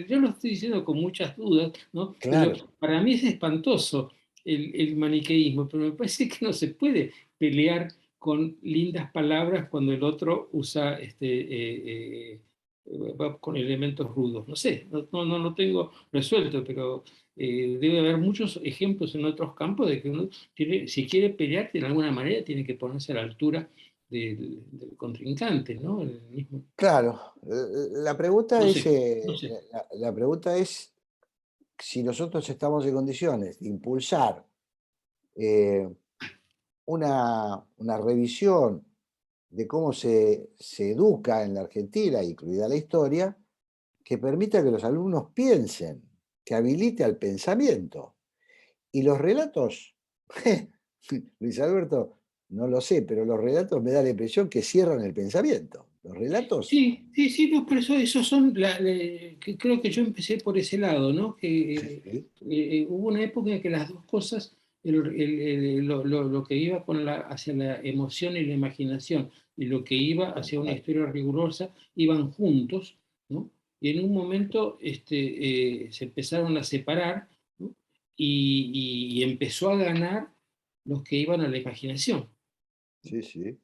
yo lo estoy diciendo con muchas dudas, ¿no? Pero claro, para mí es espantoso el maniqueísmo, pero me parece que no se puede pelear con lindas palabras cuando el otro usa va con elementos rudos. No sé, no lo tengo resuelto, pero debe haber muchos ejemplos en otros campos de que uno tiene, si quiere pelear de alguna manera, tiene que ponerse a la altura del contrincante, ¿no? El mismo, claro. La pregunta no es, sé, no sé. la pregunta es si nosotros estamos en condiciones de impulsar eh, una revisión de cómo se educa en la Argentina, incluida la historia, que permita que los alumnos piensen, que habilite al pensamiento. Y los relatos, Luis Alberto, no lo sé, pero los relatos me da la impresión que cierran el pensamiento. Los relatos, Sí, sí, sí, no, pero esos son, que creo que yo empecé por ese lado, ¿no? Que sí, hubo una época en que las dos cosas, lo que iba hacia la emoción y la imaginación, y lo que iba tal hacia una cual. historia rigurosa, iban juntos, ¿no? Y en un momento se empezaron a separar, ¿no? Y empezó a ganar los que iban a la imaginación. Sí, sí.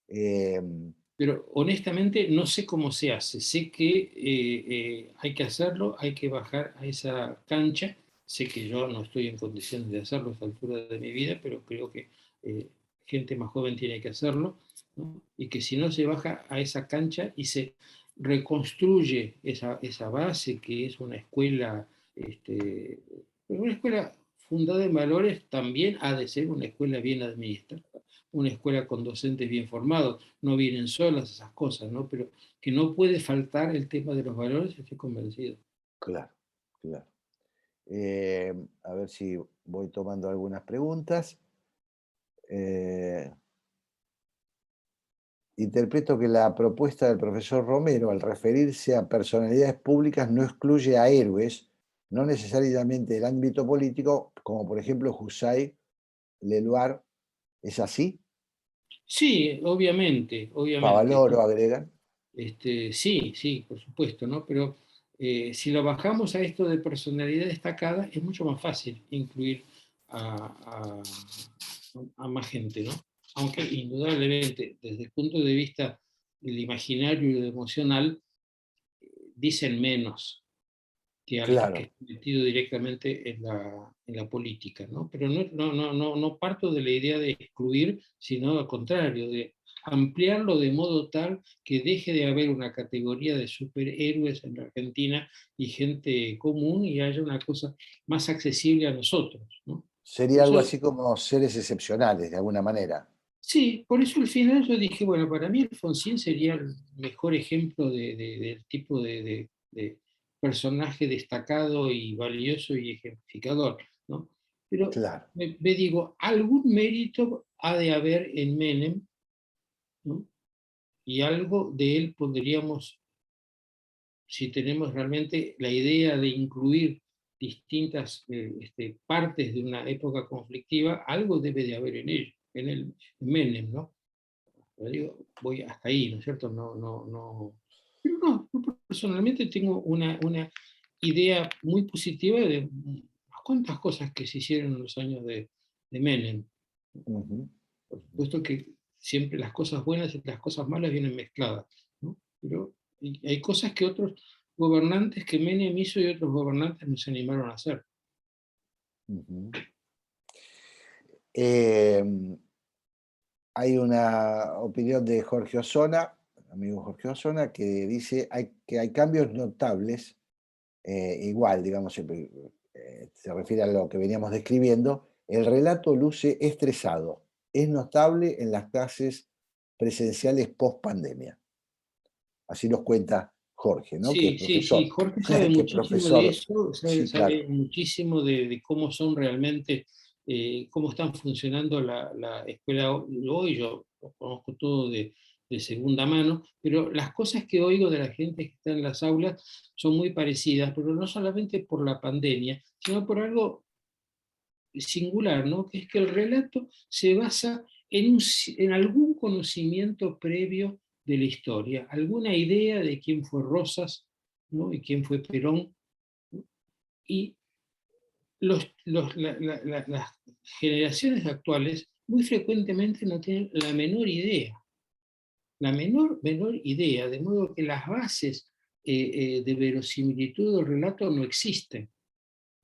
Em, Pero honestamente no sé cómo se hace. Sé que hay que hacerlo, hay que bajar a esa cancha, sé que yo no estoy en condiciones de hacerlo a esta altura de mi vida, pero creo que gente más joven tiene que hacerlo, ¿no? Y que si no se baja a esa cancha y se reconstruye esa base que es una escuela, una escuela fundada en valores, también ha de ser una escuela bien administrada, una escuela con docentes bien formados. No vienen solas esas cosas, ¿no? Pero que no puede faltar el tema de los valores, estoy convencido. Claro, claro. A ver si voy tomando algunas preguntas. Interpreto que la propuesta del profesor Romero al referirse a personalidades públicas no excluye a héroes, no necesariamente del ámbito político, como por ejemplo Hussein Leluar. ¿Es así? Sí, obviamente, obviamente. Favaloro agregan. Sí, sí, por supuesto, ¿no? Pero si lo bajamos a esto de personalidad destacada, es mucho más fácil incluir a, a más gente, ¿no? Aunque indudablemente, desde el punto de vista del imaginario y del emocional, dicen menos que alguien que Claro, esté metido directamente en la política, ¿no? Pero no parto de la idea de excluir, sino al contrario, de ampliarlo de modo tal que deje de haber una categoría de superhéroes en la Argentina y gente común y haya una cosa más accesible a nosotros, ¿no? Por sería algo eso, así como seres excepcionales, de alguna manera. sí, por eso al final yo dije, bueno, para mí Alfonsín sería el mejor ejemplo del tipo de personaje destacado y valioso y ejemplificador, ¿no? Pero Claro, me digo, algún mérito ha de haber en Menem, ¿no? Y algo de él podríamos, si tenemos realmente la idea de incluir distintas partes de una época conflictiva, algo debe de haber en él, en Menem, ¿no? Pero digo, voy hasta ahí, ¿no es cierto? Pero no, yo personalmente tengo una idea muy positiva de unas cuantas cosas que se hicieron en los años de Menem. ujú, Por supuesto que siempre las cosas buenas y las cosas malas vienen mezcladas, ¿no? Pero hay cosas que otros gobernantes que Menem hizo y otros gobernantes no se animaron a hacer. ujú. Eh, Hay una opinión de Jorge Osona, amigo Jorge Osona, que dice que hay cambios notables, igual, digamos, se refiere a lo que veníamos describiendo. El relato luce estresado, es notable en las clases presenciales post pandemia. Así nos cuenta Jorge, ¿no? Que es Sí, sí, sí, profesor, Jorge sabe que es muchísimo de profesor, eso, sí, sabe claro, muchísimo de cómo son realmente, cómo están funcionando la escuela hoy. Yo lo conozco todo de segunda mano, pero las cosas que oigo de la gente que está en las aulas son muy parecidas, pero no solamente por la pandemia, sino por algo singular, ¿no? Que es que el relato se basa en algún conocimiento previo de la historia, alguna idea de quién fue Rosas, ¿no? Y quién fue Perón, ¿no? Y las generaciones actuales muy frecuentemente no tienen menor idea, de modo que las bases de verosimilitud del relato no existen.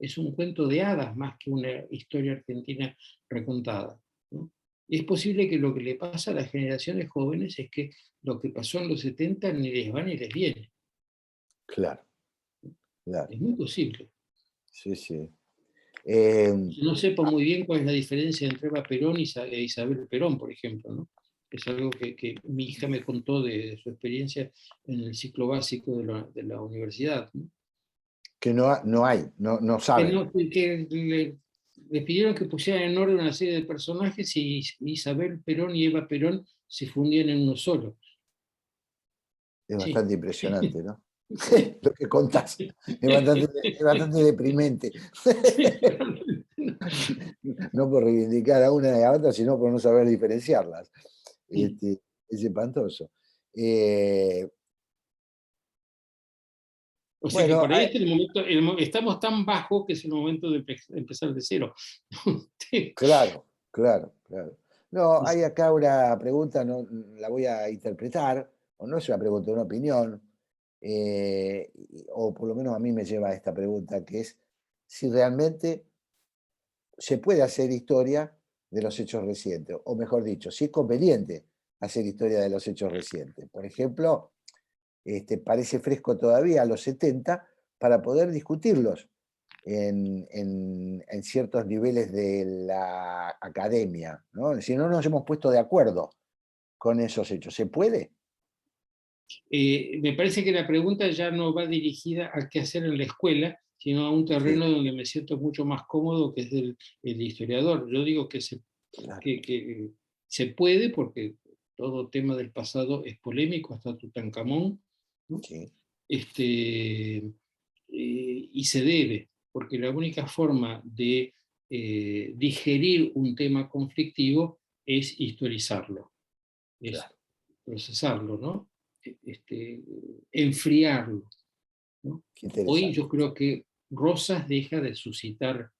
Es un cuento de hadas más que una historia argentina recontada, ¿no? Y es posible que lo que le pasa a las generaciones jóvenes es que lo que pasó en los 70 ni les va ni les viene. claro, claro, Es muy posible. sí, sí. Eh, No sepa muy bien cuál es la diferencia entre Eva Perón e Isabel Perón, por ejemplo, ¿no? Es algo que mi hija me contó de su experiencia en el ciclo básico de la universidad, ¿no? que no, no hay, no, no saben. Que le pidieron que pusieran en orden una serie de personajes y Isabel Perón y Eva Perón se fundían en uno solo. Es Sí. bastante impresionante, ¿no? Sí. Lo que contás es bastante deprimente. Sí. No por reivindicar a una y a otra, sino por no saber diferenciarlas. Sí. Este, es espantoso. Eh, O sea que bueno, por ahí este es el momento, estamos tan bajo que es el momento de empezar de cero. Sí. claro, claro, claro. No, hay acá una pregunta, no, la voy a interpretar, o no es una pregunta, es una opinión, o por lo menos a mí me lleva a esta pregunta, que es, si realmente se puede hacer historia de los hechos recientes, o mejor dicho, si es conveniente hacer historia de los hechos recientes. Por ejemplo, parece fresco todavía a los 70 para poder discutirlos en ciertos niveles de la academia, ¿no? Si no nos hemos puesto de acuerdo con esos hechos, ¿se puede? Me parece que la pregunta ya no va dirigida a qué hacer en la escuela, sino a un terreno Sí. donde me siento mucho más cómodo, que es el historiador. Yo digo que Claro. que se puede, porque todo tema del pasado es polémico, hasta Tutankamón, ¿no? Sí, Y se debe, porque la única forma de digerir un tema conflictivo es historizarlo, es claro. procesarlo, ¿no? Enfriarlo, ¿no? Qué Hoy yo interesante. creo que Rosas deja de suscitar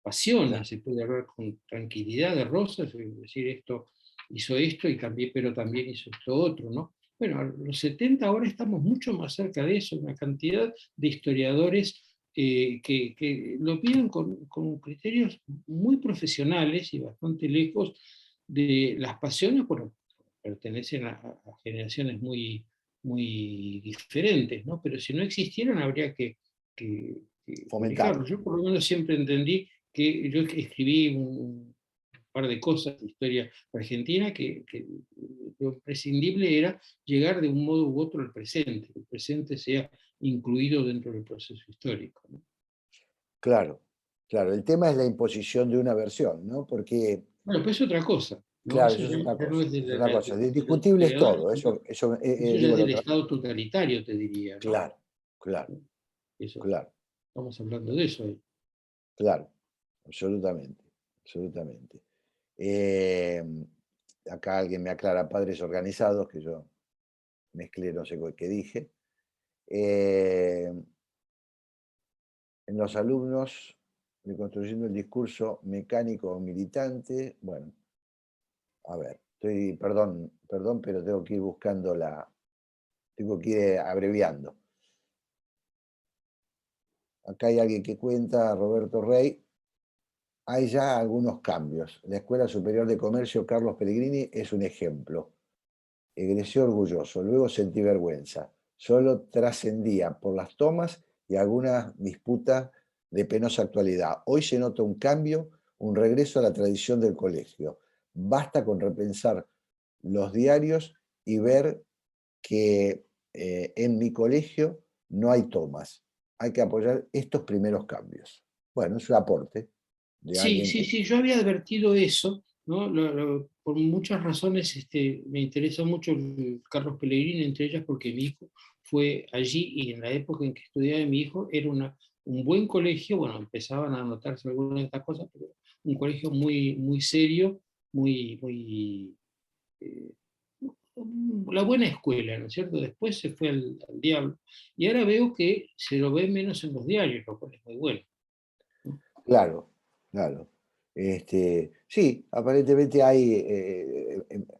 pasiones, Claro. se puede hablar con tranquilidad de Rosas, es decir, esto hizo esto y también, pero también hizo esto otro, ¿no? Bueno, a los 70 ahora estamos mucho más cerca de eso, una cantidad de historiadores que lo piden con criterios muy profesionales y bastante lejos de las pasiones, bueno, pertenecen a generaciones muy diferentes, ¿no? Pero si no existieran habría que publicarlo. Fomentarlo. Yo por lo menos siempre entendí que yo escribí un par de cosas de historia argentina, que lo imprescindible era llegar de un modo u otro al presente, que el presente sea incluido dentro del proceso histórico, ¿no? Claro, claro. El tema es la imposición de una versión, ¿no? Porque, Bueno, pues es otra cosa, ¿no? claro, Eso eso es otra ya no cosa. es de, Es otra cosa. de los Discutible es historiadores, todo. Eso eso ya es digo lo del otro. Estado totalitario, te diría, ¿no? Claro, claro, Eso, claro, estamos hablando de eso. claro. Absolutamente, absolutamente. Eh, Acá alguien me aclara padres organizados, que yo mezclé, no sé qué dije. Eh, en los alumnos, reconstruyendo el discurso mecánico o militante, bueno, a ver, perdón, pero tengo que ir buscando tengo que ir abreviando. Acá hay alguien que cuenta, Roberto Rey, hay ya algunos cambios. La Escuela Superior de Comercio Carlos Pellegrini es un ejemplo. Egresé orgulloso, luego sentí vergüenza. Solo trascendía por las tomas y alguna disputa de penosa actualidad. Hoy se nota un cambio, un regreso a la tradición del colegio. Basta con repensar los diarios y ver que en mi colegio no hay tomas. Hay que apoyar estos primeros cambios. Bueno, es un aporte de Sí, alguien sí, que... sí, yo había advertido eso, ¿no? Por muchas razones me interesa mucho Carlos Pellegrini, entre ellas porque mi hijo fue allí y en la época en que estudiaba mi hijo era un buen colegio, bueno, empezaban a notarse algunas de estas cosas, pero un colegio muy serio, muy eh, la buena escuela, ¿no es cierto? Después se fue al diablo y ahora veo que se lo ve menos en los diarios, lo cual es muy bueno, ¿no? Claro, claro. Sí, aparentemente hay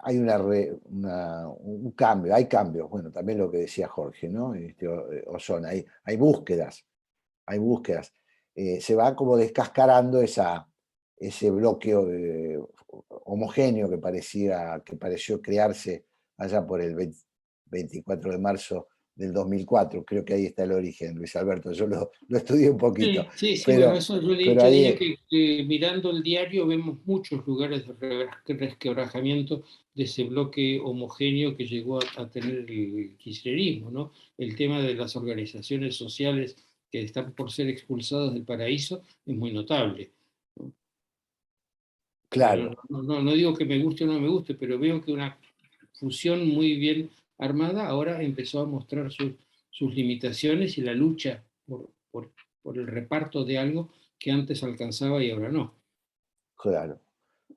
un cambio, hay cambios. Bueno, también lo que decía Jorge, ¿no? Osona, hay búsquedas, hay búsquedas. Se va como descascarando ese bloqueo homogéneo que pareció crearse allá por el 24 de marzo del 2004. Creo que ahí está el origen, Luis Alberto. Yo lo estudié un poquito, Sí, sí, sí, bueno, pero, eso pero yo ahí, diría que mirando el diario vemos muchos lugares de resquebrajamiento de ese bloque homogéneo que llegó a tener el kirchnerismo, ¿no? El tema de las organizaciones sociales que están por ser expulsadas del paraíso es muy notable, ¿no? claro, No digo que me guste o no me guste, pero veo que una fusión muy bien armada ahora empezó a mostrar sus limitaciones y la lucha por el reparto de algo que antes alcanzaba y ahora no. claro.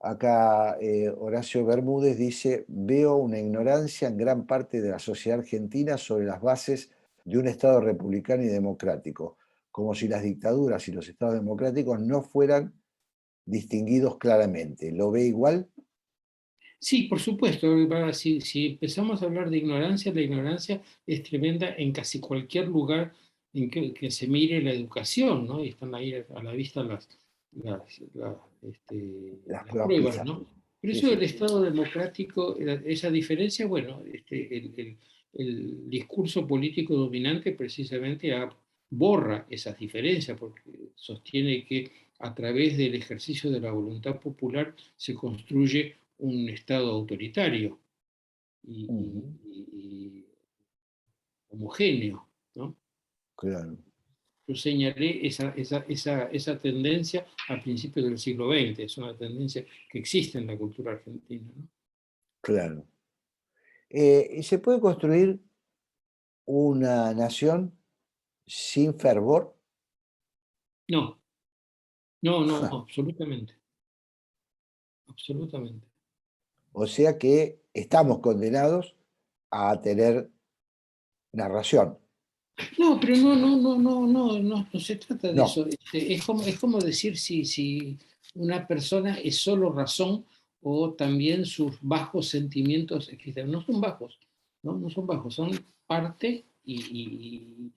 Acá Horacio Bermúdez dice, veo una ignorancia en gran parte de la sociedad argentina sobre las bases de un Estado republicano y democrático, como si las dictaduras y los Estados democráticos no fueran distinguidos claramente. ¿Lo ve igual? Sí, por supuesto, si empezamos a hablar de ignorancia, la ignorancia es tremenda en casi cualquier lugar que se mire la educación, ¿no? Y están ahí a la vista las pruebas pruebas, PISA. ¿no? Pero Sí, eso del sí. Estado democrático, esa diferencia, bueno, el discurso político dominante precisamente borra esas diferencias, porque sostiene que a través del ejercicio de la voluntad popular se construye un Estado autoritario Ujú, y homogéneo, ¿no? claro, Yo señalé esa tendencia a principios del siglo XX, es una tendencia que existe en la cultura argentina, ¿no? claro. ¿Y se puede construir una nación sin fervor? No, no, no, absolutamente, absolutamente. O sea que estamos condenados a tener narración. No, pero no se trata de No, eso. Es como decir si una persona es solo razón o también sus bajos sentimientos existen. No son bajos, ¿no? No son bajos, son parte y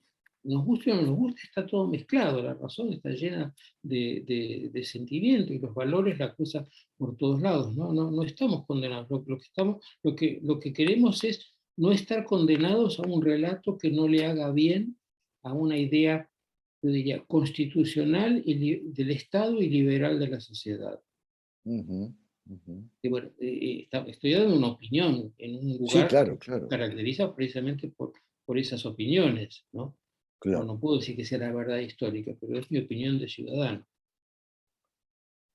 nos guste o no nos guste, está todo mezclado. La razón está llena de sentimientos y los valores la cruzan por todos lados. No estamos condenados. Lo que queremos es no estar condenados a un relato que no le haga bien a una idea, yo diría, constitucional del Estado y liberal de la sociedad. ujú, ujú. Y bueno, estoy dando una opinión en un Sí, lugar que claro, se claro, caracteriza precisamente por esas opiniones, ¿no? claro. No puedo decir que sea la verdad histórica, pero es mi opinión de ciudadano.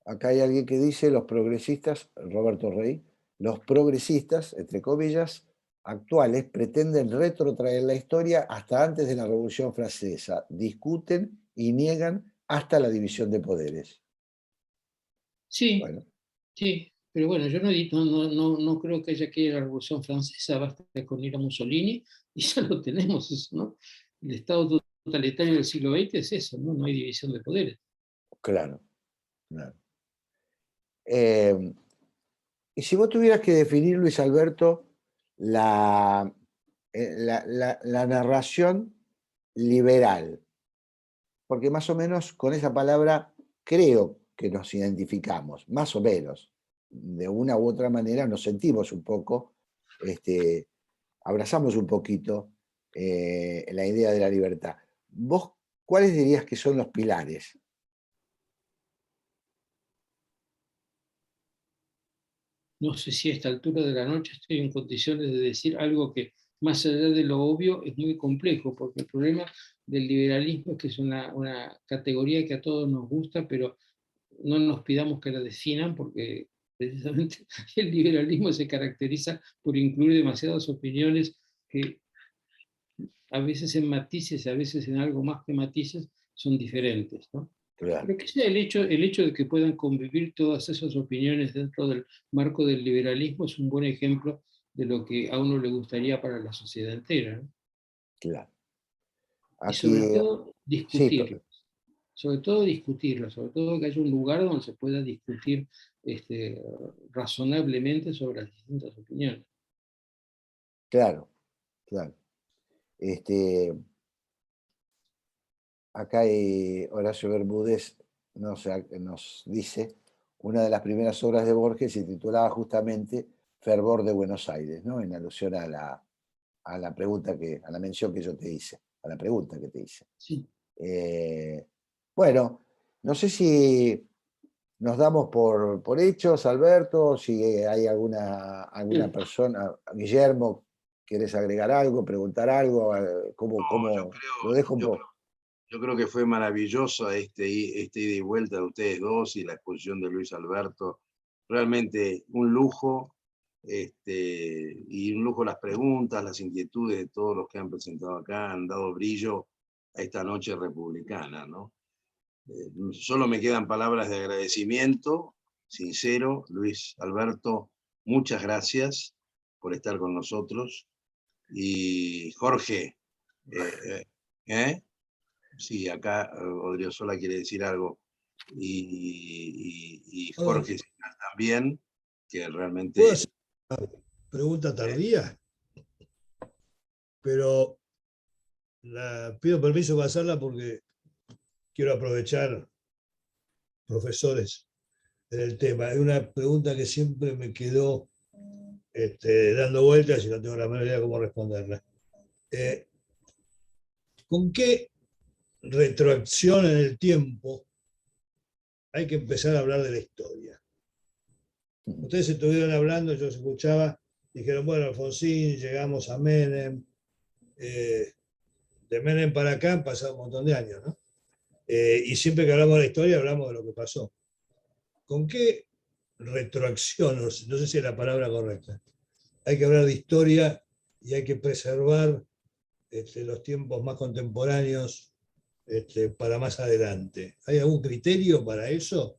Acá hay alguien que dice, los progresistas, Roberto Rey, los progresistas, entre comillas, actuales, pretenden retrotraer la historia hasta antes de la Revolución Francesa, discuten y niegan hasta la división de poderes. Sí, Bueno, sí, pero bueno, yo no creo que haya que ir a la Revolución Francesa, basta con ir a Mussolini y ya lo tenemos eso, ¿no? El Estado totalitario del siglo XX es eso, ¿no? No hay división de poderes. claro, claro. Eh, y si vos tuvieras que definir, Luis Alberto, la, la narración liberal, porque más o menos con esa palabra creo que nos identificamos, más o menos. De una u otra manera nos sentimos un poco, abrazamos un poquito la idea de la libertad. ¿Vos cuáles dirías que son los pilares? No sé si a esta altura de la noche estoy en condiciones de decir algo que, más allá de lo obvio, es muy complejo, porque el problema del liberalismo es que es una categoría que a todos nos gusta, pero no nos pidamos que la definan, porque precisamente el liberalismo se caracteriza por incluir demasiadas opiniones que a veces en matices, a veces en algo más que matices, son diferentes, ¿no? Claro, Pero que sea el hecho de que puedan convivir todas esas opiniones dentro del marco del liberalismo es un buen ejemplo de lo que a uno le gustaría para la sociedad entera, ¿no? claro. Y sobre Aquí, todo sí, discutirlo, sobre todo que haya un lugar donde se pueda discutir razonablemente sobre las distintas opiniones. claro, claro. Este, acá hay Horacio Bermúdez nos dice, una de las primeras obras de Borges se titulaba justamente Fervor de Buenos Aires, ¿no? En alusión a la pregunta a la mención que yo te hice, a la pregunta que te hice. Sí. Eh, bueno, no sé si nos damos por hechos, Alberto, si hay alguna persona, Guillermo, ¿quieres agregar algo, preguntar algo? Yo ¿Cómo? Lo creo, dejo un yo poco. Yo creo que fue maravilloso este ida y vuelta de ustedes dos y la exposición de Luis Alberto. Realmente un lujo, y un lujo las preguntas, las inquietudes de todos los que han presentado acá, han dado brillo a esta noche republicana, ¿no? Solo me quedan palabras de agradecimiento sincero. Luis Alberto, muchas gracias por estar con nosotros. Y Jorge, eh, ¿eh? Sí, acá Odriozola quiere decir algo. Y Perdón, Jorge también, que puedo realmente... hacer una pregunta ¿eh? tardía, pero pido permiso para hacerla porque quiero aprovechar profesores del tema. Es una pregunta que siempre me quedó dando vueltas y no tengo la menor idea de cómo responderla. ¿Con qué retroacción en el tiempo hay que empezar a hablar de la historia? Ustedes estuvieron hablando, yo os escuchaba, dijeron, bueno, Alfonsín, llegamos a Menem, de Menem para acá han pasado un montón de años, ¿no? Y siempre que hablamos de la historia hablamos de lo que pasó. ¿Con qué retroacción, no sé si es la palabra correcta, hay que hablar de historia y hay que preservar los tiempos más contemporáneos para más adelante? ¿Hay algún criterio para eso?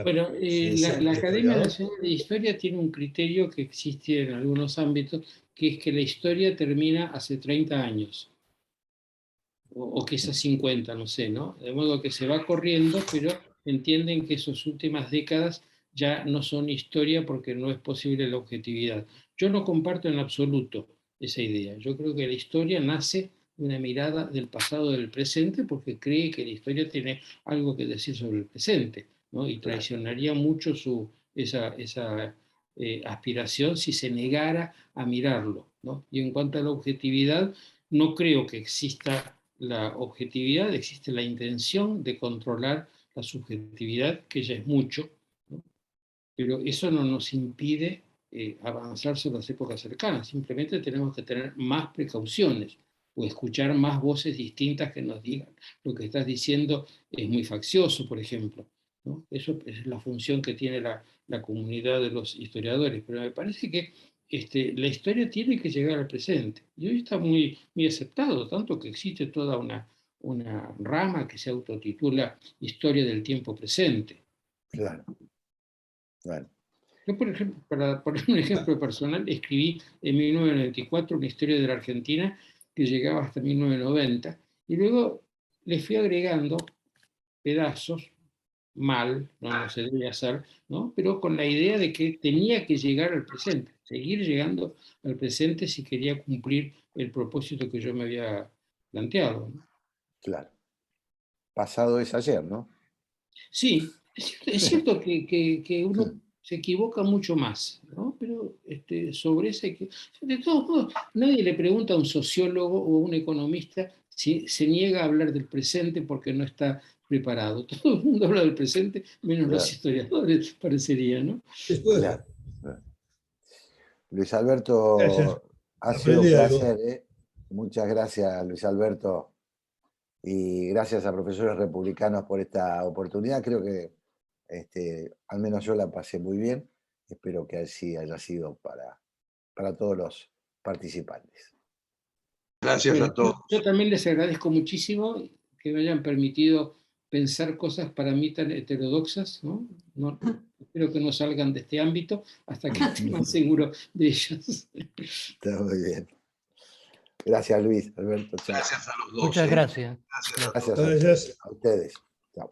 Bueno, la Academia Nacional de Historia tiene un criterio que existe en algunos ámbitos, que es que la historia termina hace 30 años, o quizás 50, no sé, ¿no? De modo que se va corriendo, pero entienden que esas últimas décadas ya no son historia porque no es posible la objetividad. Yo no comparto en absoluto esa idea. Yo creo que la historia nace de una mirada del pasado del presente porque cree que la historia tiene algo que decir sobre el presente, ¿no? Y traicionaría mucho esa aspiración si se negara a mirarlo, ¿no? Y en cuanto a la objetividad, no creo que exista la objetividad, existe la intención de controlar la subjetividad, que ya es mucho, ¿no? Pero eso no nos impide avanzar sobre las épocas cercanas, simplemente tenemos que tener más precauciones o escuchar más voces distintas que nos digan lo que estás diciendo es muy faccioso, por ejemplo, ¿no? Eso es la función que tiene la comunidad de los historiadores, pero me parece que la historia tiene que llegar al presente. Y hoy está muy, muy aceptado, tanto que existe toda una rama que se autotitula Historia del tiempo presente. Claro. Bueno. Yo, por ejemplo, para poner un ejemplo personal, escribí en 1994 una historia de la Argentina que llegaba hasta 1990, y luego le fui agregando pedazos, mal, no se debe hacer, ¿no? Pero con la idea de que tenía que llegar al presente, seguir llegando al presente si quería cumplir el propósito que yo me había planteado, ¿no? Claro. Pasado es ayer, ¿no? Sí, es cierto que uno se equivoca mucho más, ¿no? Pero sobre ese... De todos modos, nadie le pregunta a un sociólogo o a un economista si se niega a hablar del presente porque no está preparado. Todo el mundo habla del presente, menos los historiadores, parecería, ¿no? Claro. Luis Alberto, Gracias. ha sido un Aprendí algo. placer, ¿eh? Muchas gracias, Luis Alberto. Y gracias a Profesores Republicanos por esta oportunidad. Creo que al menos yo la pasé muy bien. Espero que así haya sido para todos los participantes. Gracias Bueno, a todos. yo también les agradezco muchísimo que me hayan permitido pensar cosas para mí tan heterodoxas, ¿no? Espero que no salgan de este ámbito hasta que esté más seguro de ellas. Está muy bien. Gracias, Luis Alberto. Chao. Gracias a los dos. Muchas gracias. Gracias a todos. Gracias a ustedes. Chao.